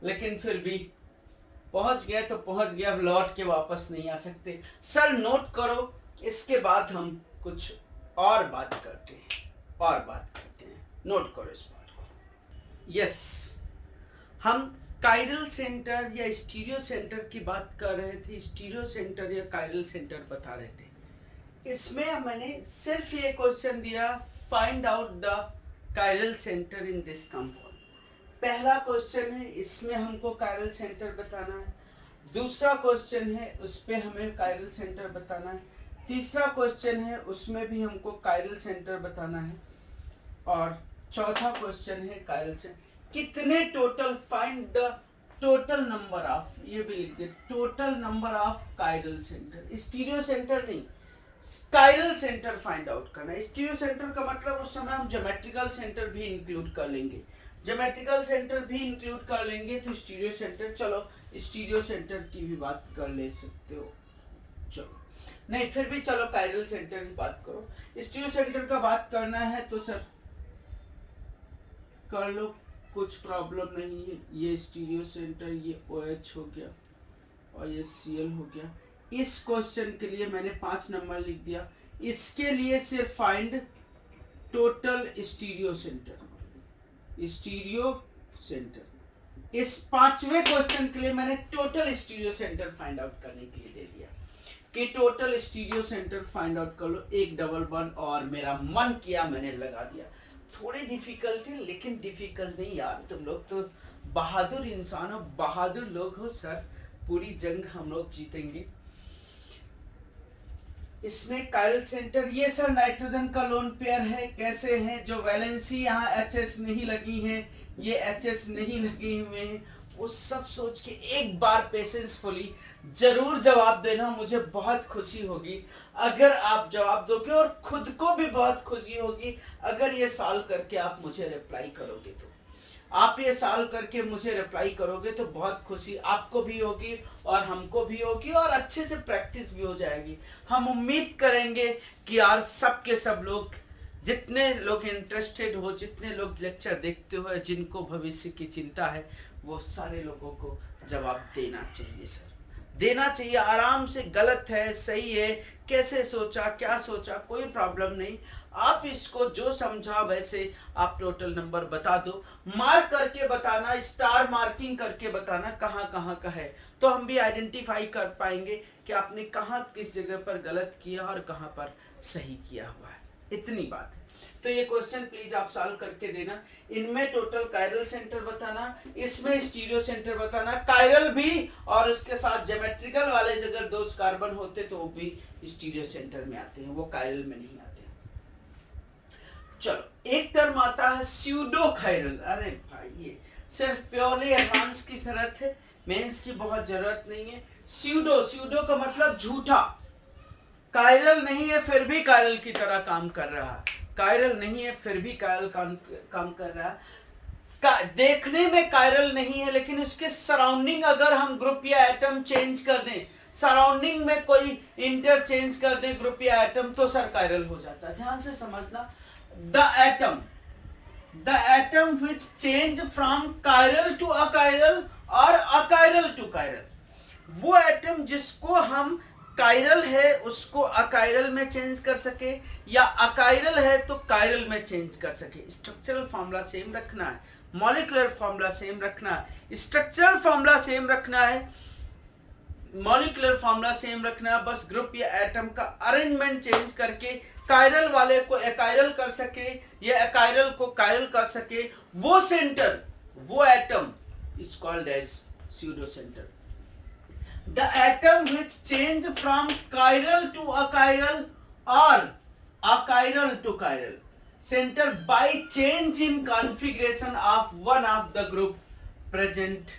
लेकिन फिर भी पहुंच गए तो पहुंच गए, अब लौट के वापस नहीं आ सकते। सर नोट करो, इसके बाद हम कुछ और बात करते हैं, नोट करो इस बात को। यस, हम कायरल सेंटर या स्टीरियो सेंटर की बात कर रहे थे, स्टीरियो सेंटर या कायरल सेंटर बता रहे थे। इसमें मैंने सिर्फ ये क्वेश्चन दिया, find out the chiral centre in this compound. पहला क्वेश्चन है, इसमें हमको कायरल सेंटर बताना है। दूसरा क्वेश्चन है, उस पे हमें कायरल सेंटर बताना है। तीसरा क्वेश्चन है, उसमें भी हमको कायरल सेंटर बताना है। और चौथा क्वेश्चन है कायरल सेंटर कितने total, find the total number of, ये भी लिख दे, total number of chiral centre. Stereo centre नहीं, कायरल सेंटर फाइंड आउट करना है। स्टीरियो सेंटर का मतलब उस समय हम ज्योमेट्रिकल सेंटर भी इंक्लूड कर लेंगे, ज्योमेट्रिकल सेंटर भी इंक्लूड कर लेंगे तो स्टीरियो सेंटर, चलो स्टीरियो सेंटर की भी बात कर ले सकते हो, चलो नहीं फिर भी चलो कायरल सेंटर की बात करो। स्टीरियो सेंटर का बात करना है तो सर कर लो, कुछ प्रॉब्लम नहीं है। ये स्टीरियो सेंटर, ये OH हो गया और ये Cl हो गया। इस क्वेश्चन के लिए मैंने 5 नंबर लिख दिया। इसके लिए सिर्फ find total stereo centre, stereo centre. इस 5वें क्वेश्चन के लिए मैंने total stereo centre find out करने के लिए दे दिया कि total stereo centre find out कर लो। एक डबल वन और मेरा मन किया मैंने लगा दिया। थोड़ी डिफिकल्ट है लेकिन डिफिकल्ट नहीं यार, तुम लोग तो बहादुर इंसान हो, बहादुर लोग हो सर, पूरी जंग हम लोग जीतेंगे। इसमें कायरल सेंटर, ये सर नाइट्रोजन का लोन पेयर है, कैसे हैं जो वैलेंसी यहाँ HS नहीं लगी है, ये HS नहीं लगे हुए हैं, वो सब सोच के एक बार पेशेंसफुली जरूर जवाब देना। मुझे बहुत खुशी होगी अगर आप जवाब दोगे और खुद को भी बहुत खुशी होगी अगर ये सॉल्व करके आप मुझे रिप्लाई करोगे। तो आप ये सॉल्व करके मुझे रिप्लाई करोगे तो बहुत खुशी आपको भी होगी और हमको भी होगी और अच्छे से प्रैक्टिस भी हो जाएगी। हम उम्मीद करेंगे कि यार सब के सब लोग, जितने लोग इंटरेस्टेड हो, जितने लोग लेक्चर देखते हो, जिनको भविष्य की चिंता है, वो सारे लोगों को जवाब देना चाहिए सर, देना चाहिए आराम से। गलत है सही है, कैसे सोचा क्या सोचा कोई प्रॉब्लम नहीं, आप इसको जो समझा वैसे आप टोटल नंबर बता दो, मार्क करके बताना, स्टार मार्किंग करके बताना कहाँ कहाँ का है, तो हम भी आइडेंटिफाई कर पाएंगे कि आपने कहाँ किस जगह पर गलत किया और कहाँ पर सही किया हुआ है। इतनी बात है। तो ये क्वेश्चन प्लीज आप सॉल्व करके देना। इनमें टोटल कायरल सेंटर बताना, इसमें स्टीरियो सेंटर बताना, कायरल भी और उसके साथ ज्योमेट्रिकल वाले अगर 2 कार्बन होते तो वो भी स्टीरियो सेंटर में आते हैं, वो कायरल में नहीं आते हैं। चलो एक टर्म आता है स्यूडो कायरल। अरे भाई ये सिर्फ प्योरली एडवांस की जरूरत है, मेंस की बहुत जरूरत नहीं है। स्यूडो, स्यूडो का मतलब झूठा, कायरल नहीं है फिर भी कायरल की तरह काम कर रहा है, कायरल नहीं है फिर भी कायरल काम कर रहा है। देखने में कायरल नहीं है लेकिन उसके सराउंडिंग अगर हम ग्रुप या एटम चेंज कर दें, सराउंडिंग में कोई इंटरचेंज कर दें ग्रुप या एटम, तो सर कायरल हो जाता है। ध्यान से समझना, the atom which change from chiral to achiral और अकायरल टू कायरल, वो एटम जिसको हम कायरल है उसको अकायरल में चेंज कर सके या अकायरल है तो कायरल में चेंज कर सके। स्ट्रक्चरल फॉर्मूला सेम रखना है, मॉलिक्यूलर फॉर्मूला सेम रखना है, स्ट्रक्चरल फॉर्मूला सेम रखना है, मॉलिक्यूलर फॉर्मूला सेम रखना है, बस ग्रुप या एटम का अरेंजमेंट चेंज करके कायरल वाले को अकायरल कर सके या अकायरल को कायरल कर सके, वो सेंटर, वो atom is called as pseudo centre. The atom which change from chiral to achiral or achiral to chiral center by change in configuration of one of the group present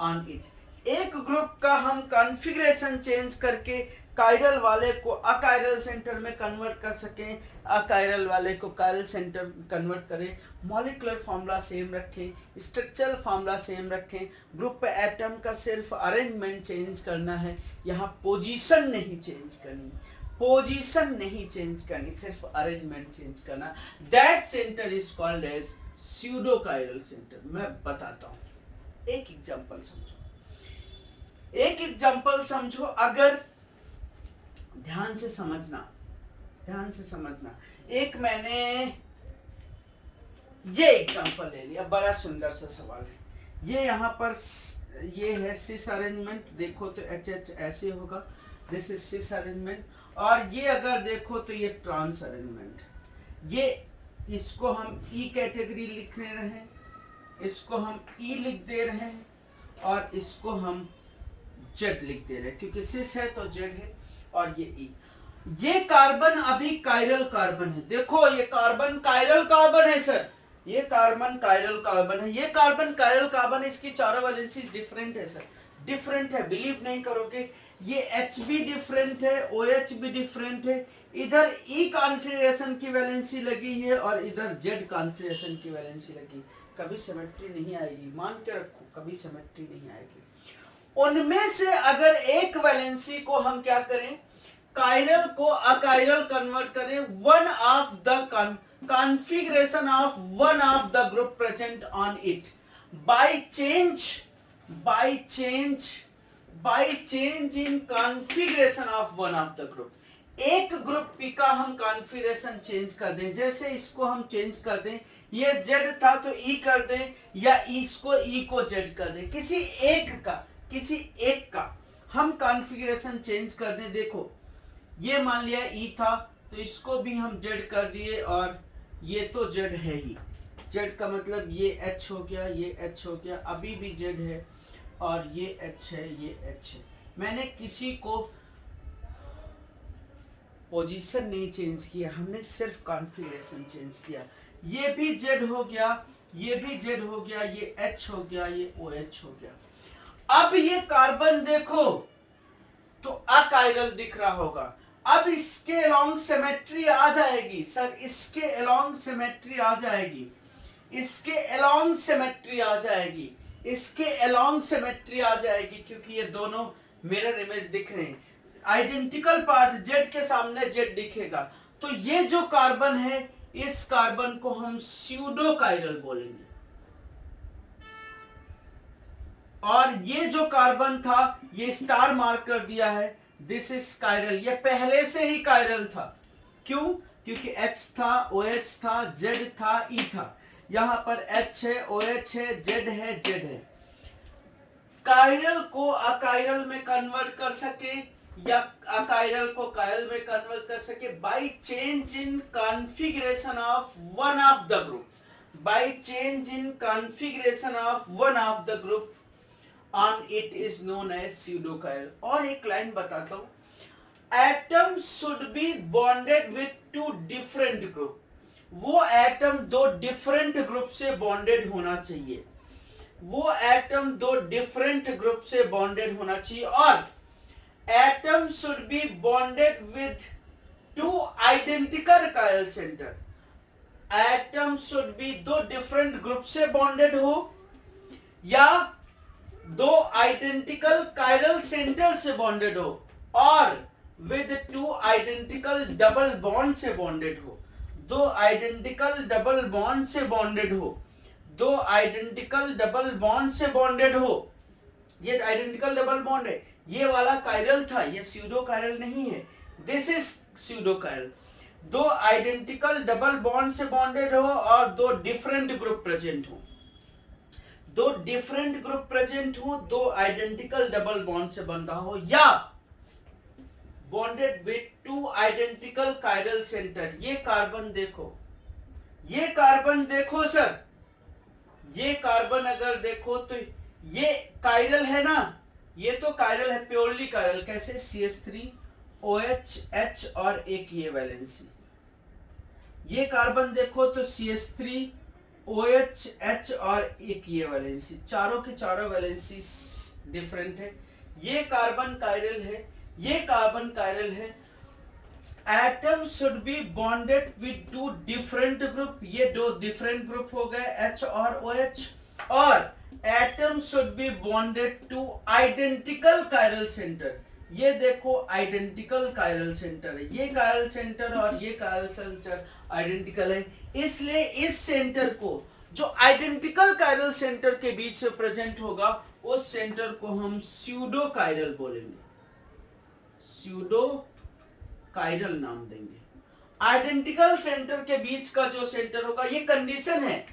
on it। एक group का हम configuration change करके chiral वाले को achiral centre में convert कर सकें, achiral वाले को कायरल सेंटर कन्वर्ट करें, मॉलिक्यूलर फॉर्मूला सेम रखें, स्ट्रक्चरल फॉर्मूला सेम रखें, ग्रुप एटम का सिर्फ अरेंजमेंट चेंज करना है, यहाँ पोजीशन नहीं चेंज करनी, पोजीशन नहीं चेंज करनी, सिर्फ अरेंजमेंट चेंज करना। That centre is called as pseudo chiral centre. मैं बताता हूँ, एक एग्जांपल समझो, एक एग्जांपल समझो, अगर ध्यान से समझना, ध्यान से समझना। एक मैंने ये एग्जांपल ले लिया, बड़ा सुंदर सा सवाल है। ये यहाँ पर ये है सिस अरेंजमेंट, देखो तो HH ऐसे होगा, दिस इज सिस अरेंजमेंट, और ये अगर देखो तो ये ट्रांस अरेंजमेंट। ये इसको हम E कैटेगरी लिख रहे हैं, इसको हम E लिख दे रहे हैं और इसको हम Z लिख दे रहे हैं, क्योंकि सिस है तो Z है और ये E। ये कार्बन अभी कायरल कार्बन है, देखो ये कार्बन कायरल कार्बन है सर, ये कार्बन कायरल कार्बन है, ये कार्बन कायरल कार्बन है, इसकी चारों वैलेंसी डिफरेंट है सर, डिफरेंट है, बिलीव नहीं करोगे। ये H भी डिफरेंट है, OH भी डिफरेंट है, इधर E कॉन्फ़िगरेशन की वैलेंसी लगी है और इधर Z कॉन्फ़िगरेशन की वैलेंसी लगी। कभी सिमेट्री नहीं आएगी, मान के रखो कभी सिमेट्री नहीं आएगी। उनमें से अगर एक वैलेंसी को हम क्या करें, कायरल को अकायरल कन्वर्ट करें, one of the configuration of one of the group present on it by change in configuration of one of the group. एक ग्रुप पी का हम कॉन्फ़िगरेशन चेंज कर दें, जैसे इसको हम चेंज कर दें, ये Z था तो E कर दें, या इसको E को Z कर दें, किसी एक का हम कॉन्फ़िगरेशन चेंज कर दें। देखो ये मान लिया E था तो इसको भी हम Z कर दिए, और ये तो Z है ही, Z का मतलब ये H हो गया, ये H हो गया, अभी भी Z है, और ये H है, ये H है। मैंने किसी को पोजीशन नहीं चेंज किया, हमने सिर्फ कॉन्फ़िगरेशन चेंज किया। ये भी Z हो गया, ये भी Z हो गया, ये H हो गया, ये OH हो गया। अब ये कार्बन देखो तो अकायरल दिख रहा होगा। अब इसके अलोंग सिमेट्री आ जाएगी सर, इसके अलोंग सिमेट्री आ जाएगी, इसके अलोंग सिमेट्री आ जाएगी, इसके अलोंग सिमेट्री आ जाएगी, क्योंकि ये दोनों मिरर इमेज दिख रहे हैं। आइडेंटिकल पार्ट Z के सामने Z दिखेगा, तो ये जो कार्बन है, इस कार्बन को हम स्यूडो कायरल बोलेंगे, और ये जो कार्बन था ये स्टार मार्क कर दिया है, दिस इज कायरल। ये पहले से ही कायरल था, क्यों? क्योंकि H था, OH था, Z था, E था, यहां पर H है, OH है, Z है, Z है। कायरल को अकायरल में कन्वर्ट कर सके, या अकायरल को कायरल में कन्वर्ट कर सके by change in configuration of one of the group, by change in configuration of one of the group on it is known as pseudo chiral. और एक लाइन बताता हूं, atom should be bonded with two different group. वो atom दो different group से bonded होना चाहिए, वो एटम दो डिफरेंट ग्रुप से बॉन्डेड होना चाहिए, और atom should be bonded with two identical chiral centre. Atom should B दो डिफरेंट ग्रुप से बॉन्डेड हो, या दो आइडेंटिकल कायरल सेंटर से बॉन्डेड हो, और with two identical double bond से बॉन्डेड हो। दो आइडेंटिकल डबल बॉन्ड से बॉन्डेड हो, दो आइडेंटिकल डबल बॉन्ड से बॉन्डेड हो। ये आइडेंटिकल डबल बॉन्ड है, ये वाला कायरल था, ये स्यूडो कायरल नहीं है, दिस इज स्यूडो कायरल। दो आइडेंटिकल डबल बॉन्ड से बॉन्डेड हो, और दो डिफरेंट ग्रुप प्रेजेंट हो, दो डिफरेंट ग्रुप प्रेजेंट हो, दो आइडेंटिकल डबल बॉन्ड से बन रहा हो, या bonded with two identical chiral centre. ये कार्बन देखो, ये कार्बन देखो सर, ये कार्बन अगर देखो तो ये कायरल है ना, ये तो कायरल है, प्योरली कायरल। कैसे? CH3 OH H और एक ये वैलेंसी। ये कार्बन देखो तो CH3 OH H और एक ये वैलेंसी, चारों के चारों वैलेंसी डिफरेंट है। ये कार्बन कायरल है, ये कार्बन कायरल है। Atom should be bonded with two different group, ये दो डिफरेंट ग्रुप हो गए H और OH, और atom should be bonded two identical chiral centre. ये देखो आइडेंटिकल कायरल सेंटर है, ये कायरल सेंटर और ये कायरल सेंटर आइडेंटिकल है, इसलिए इस सेंटर को जो आइडेंटिकल कायरल सेंटर के बीच से प्रेजेंट होगा, उस सेंटर को हम स्यूडो कायरल बोलेंगे, स्यूडो कायरल नाम देंगे। आइडेंटिकल सेंटर के बीच का जो सेंटर होगा, ये कंडीशन है,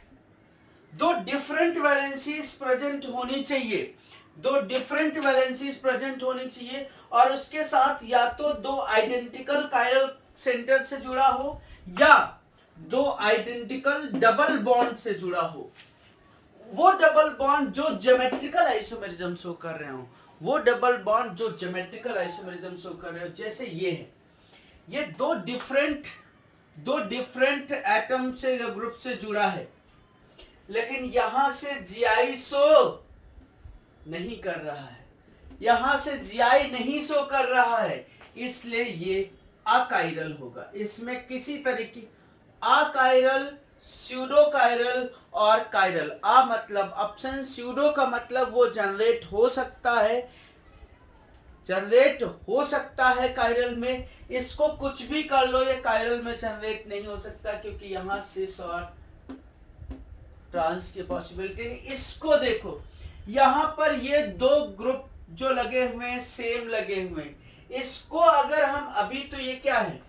दो डिफरेंट वैलेंसीज प्रेजेंट होनी चाहिए, दो डिफरेंट वैलेंसीज प्रेजेंट होनी चाहिए, और उसके साथ या तो दो आइडेंटिकल कायरल सेंटर से जुड़ा हो, या दो आइडेंटिकल डबल बॉन्ड से जुड़ा हो। वो डबल बॉन्ड जो ज्योमेट्रिकल आइसोमेरिज्म शो कर रहे हो, वो डबल बॉन्ड जो ज्योमेट्रिकल आइसोमेरिज्म शो कर रहे हो, जैसे ये है, ये दो डिफरेंट एटम से या ग्रुप से जुड़ा है, लेकिन यहां से GI शो नहीं कर रहा है, यहां से GI नहीं शो कर रहा है, इसलिए ये अकायरल होगा। इसमें किसी तरीके अकायरल स्यूडो कायरल और कायरल। आ मतलब ऑप्शन स्यूडो का मतलब वो जनरेट हो सकता है, जनरेट हो सकता है कायरल में। इसको कुछ भी कर लो, ये कायरल में जनरेट नहीं हो सकता क्योंकि यहां सिस और ट्रांस की पॉसिबिलिटी नहीं। इसको देखो, यहां पर ये दो ग्रुप जो लगे हुए हैं सेम लगे हुए हैं, इसको अगर हम अभी तो ये क्या है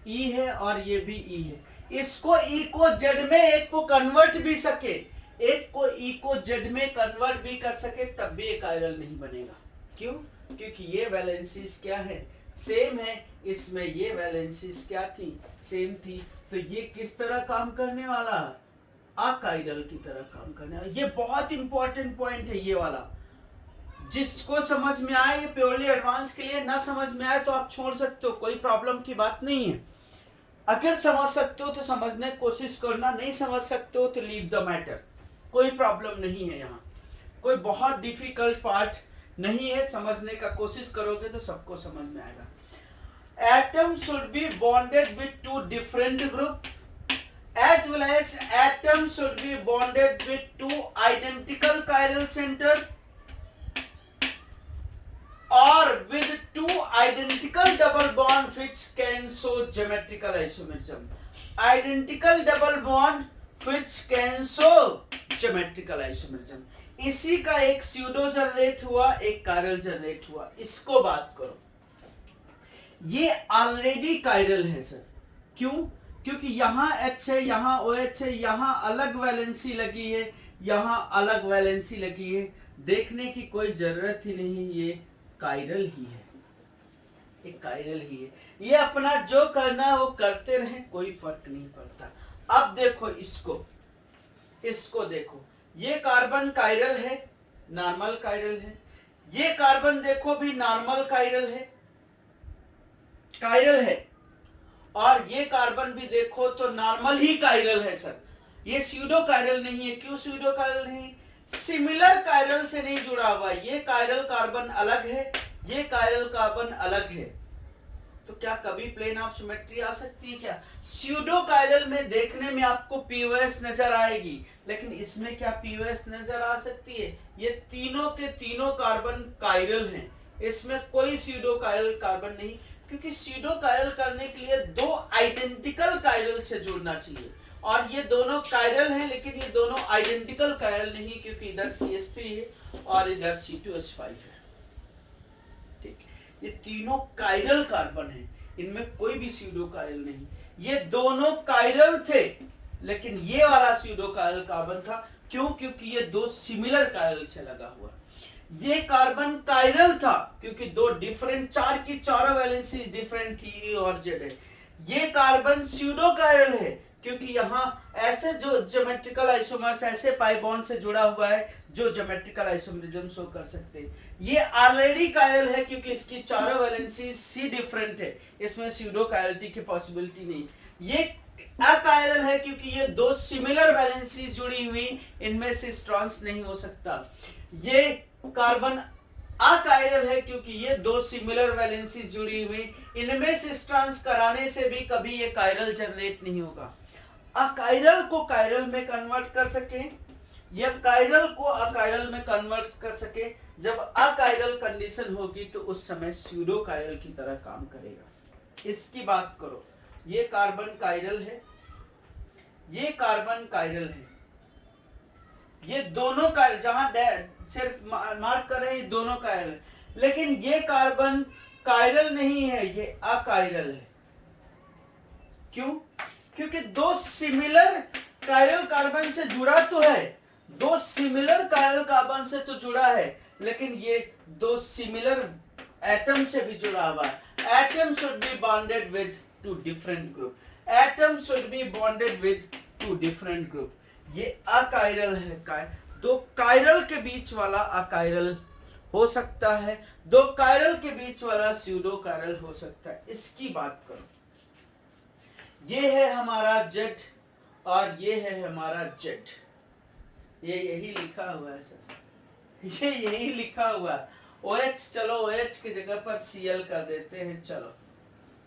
ई है और ये भी ई है, इसको ई को जेड में एक को कन्वर्ट भी सके, एक को ई को जेड में कन्वर्ट भी कर सके, तब भी एक कायरल नहीं बनेगा। क्यों? क्योंकि ये वैलेंसीज क्या है, सेम है। इसमें ये वैलेंसीज क्या थी, सेम थी। तो ये किस तरह काम करने वाला, अकायरल की तरह काम करने वाला। ये बहुत इंपॉर्टेंट पॉइंट है ये वाला। जिसको समझ में आए ये प्योरली एडवांस के लिए, ना समझ में आए तो आप छोड़ सकते हो, कोई प्रॉब्लम की बात नहीं है। अगर समझ सकते हो तो समझने की कोशिश करना, नहीं समझ सकते हो तो लीव द मैटर, कोई प्रॉब्लम नहीं है। यहाँ कोई बहुत डिफिकल्ट पार्ट नहीं है, समझने का कोशिश करोगे तो सबको समझ में आएगा। Atom should be bonded with two different group as well as atoms should be bonded with two identical chiral center or with two identical double bond which can show geometrical isomerism. Identical double bond which can show geometrical isomerism. इसी का एक pseudo generate हुआ, एक chiral generate हुआ। इसको बात करो, ये ऑलरेडी कायरल है सर। क्यों? क्योंकि यहाँ H है, यहाँ OH है, यहाँ अलग वैलेंसी लगी है, यहाँ अलग वैलेंसी लगी है। देखने की कोई जरूरत ही नहीं, ये कायरल ही है, ये कायरल ही है। ये अपना जो करना है वो करते रहे, कोई फर्क नहीं पड़ता। अब देखो इसको देखो, ये कार्बन कायरल है, नॉर्मल कायरल है। ये कार्बन देखो भी नॉर्मल कायरल है, और ये कार्बन भी देखो तो नॉर्मल ही कायरल है सर। ये स्यूडो कायरल नहीं है। क्यों स्यूडो कायरल नहीं? सिमिलर कायरल से नहीं जुड़ा हुआ। ये कायरल कार्बन अलग है, ये कायरल कार्बन अलग है। तो क्या कभी प्लेन ऑफ सिमेट्री आ सकती है क्या? स्यूडो कायरल में देखने में आपको पीओएस नजर आएगी, लेकिन इसमें क्या पीओएस नजर आ सकती है? ये तीनों के तीनों कार्बन कायरल हैं, इसमें कोई स्यूडो कायरल कार्बन नहीं। क्योंकि स्यूडो कायरल करने के लिए दो आइडेंटिकल कायरल से जुड़ना चाहिए, और ये दोनों कायरल हैं, लेकिन ये दोनों आइडेंटिकल कायरल नहीं, क्योंकि इधर CH3 है और इधर C2H5 है। ठीक, ये तीनों कायरल कार्बन हैं, इनमें कोई भी स्यूडो कायरल नहीं। ये दोनों कायरल थे, लेकिन ये वाला स्यूडो कायरल कार्बन था। क्यों? क्योंकि ये दो सिमिलर कायरल से लगा हुआ। ये कार्बन कायरल था क्योंकि दो डिफरेंट, चार की चारों वैलेंसीज डिफरेंट थी, E और Z है। ये कार्बन स्यूडो कायरल है क्योंकि यहाँ ऐसे जो ज्योमेट्रिकल आइसोमर्स ऐसे पाई बॉन्ड से जुड़ा हुआ है जो ज्योमेट्रिकल आइसोमरिज्म शो कर सकते हैं। ये ऑलरेडी कायरल है क्योंकि इसकी चारों वैलेंसीज C डिफरेंट है, इसमें स्यूडो कायरलिटी की पॉसिबिलिटी नहीं। ये अकायरल है क्योंकि ये दो सिमिलर वैलेंसीज जुड़ी हुई, इनमें से स्ट्रॉन्स नहीं हो सकता। ये कार्बन अकायरल है क्योंकि ये दो सिमिलर वैलेंसीज जुड़ी हुई, इनमें से ट्रांस कराने से भी कभी ये कायरल जनरेट नहीं होगा। अकायरल को कायरल में कन्वर्ट कर सके या कायरल को अकायरल में कन्वर्ट कर सके, जब अकायरल कंडीशन होगी तो उस समय स्यूडो कायरल की तरह काम करेगा। इसकी बात करो, ये कार्बन कायरल है, ये कार्बन कायरल है, ये दोनों का जहां सिर्फ मार्क कर रहे हैं, दोनों कायरल है, लेकिन ये कार्बन कायरल नहीं है, ये अकायरल है। क्यों? क्योंकि दो सिमिलर कायरल कार्बन से जुड़ा तो है, दो सिमिलर कायरल कार्बन से तो जुड़ा है, लेकिन ये दो सिमिलर एटम से भी जुड़ा हुआ है। Atom should be bonded with two different group, atom should be bonded with two different group. ये अकायरल है, दो कायरल के बीच वाला अकायरल हो सकता है, दो कायरल के बीच वाला स्यूडो कायरल हो सकता है। इसकी बात करो, ये है हमारा Z और ये है हमारा Z, ये यही लिखा हुआ है सर, ये यही लिखा हुआ है। OH, चलो OH की जगह पर Cl कर देते हैं, चलो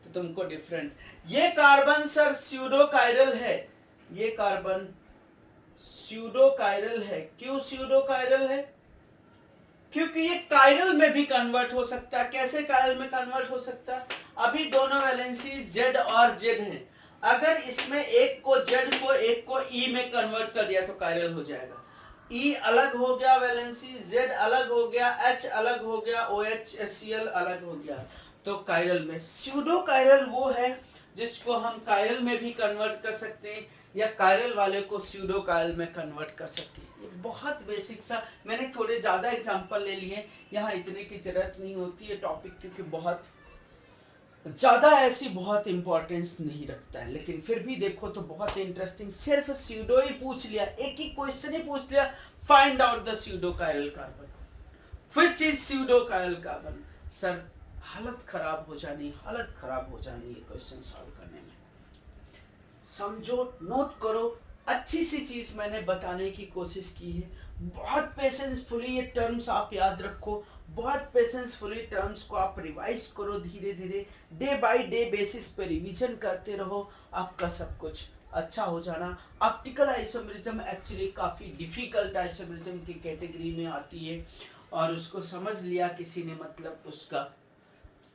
तो तुमको डिफरेंट। ये कार्बन सर स्यूडो कायरल है ये कार्बन स्यूडो कायरल है। क्यों स्यूडो कायरल है? क्योंकि ये कायरल में भी कन्वर्ट हो सकता है। कैसे कायरल में कन्वर्ट हो सकता है? अभी दोनों वैलेंसीज Z और Z हैं। अगर इसमें एक को एक को E में कन्वर्ट कर दिया तो कायरल हो जाएगा। E अलग हो गया वैलेंसी, Z अलग हो गया, H अलग हो गया, OH HCl अलग हो गया, तो कायरल में। स्यूडो कायरल वो है जिसको हम कायरल में भी कन्वर्ट कर सकते हैं या कायरल वाले को स्यूडो कायरल में कन्वर्ट कर सकते हैं। ये बहुत बेसिक सा, मैंने थोड़े ज्यादा एग्जांपल ले लिए, यहाँ इतने की जरूरत नहीं होती है टॉपिक, क्योंकि बहुत ज्यादा ऐसी बहुत इंपॉर्टेंस नहीं रखता है। लेकिन फिर भी देखो तो बहुत इंटरेस्टिंग, सिर्फ स्यूडो ही पूछ लिया, एक ही क्वेश्चन ही पूछ लिया, find out the pseudo chiral carbon, which is pseudo chiral carbon. Sir हालत खराब हो जानी ये क्वेश्चन सॉल्व करने में। समझो, नोट करो, अच्छी सी चीज मैंने बताने की कोशिश की है। बहुत पेशेंसफुली ये टर्म्स आप याद रखो, बहुत पेशेंसफुली टर्म्स को आप रिवाइज करो, धीरे धीरे डे बाय डे बेसिस पे रिवीजन करते रहो, आपका सब कुछ अच्छा हो जाना। ऑप्टिकल आइसोमेरिज्म एक्चुअली काफी डिफिकल्ट आइसोमेरिज्म की कैटेगरी में आती है, और उसको समझ लिया किसी ने, मतलब उसका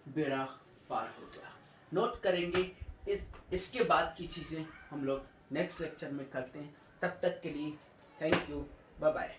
बेड़ा पार हो गया। नोट करेंगे, इसके बाद की चीजें हम लोग नेक्स्ट लेक्चर में करते हैं। तब तक के लिए थैंक यू, बाय बाय।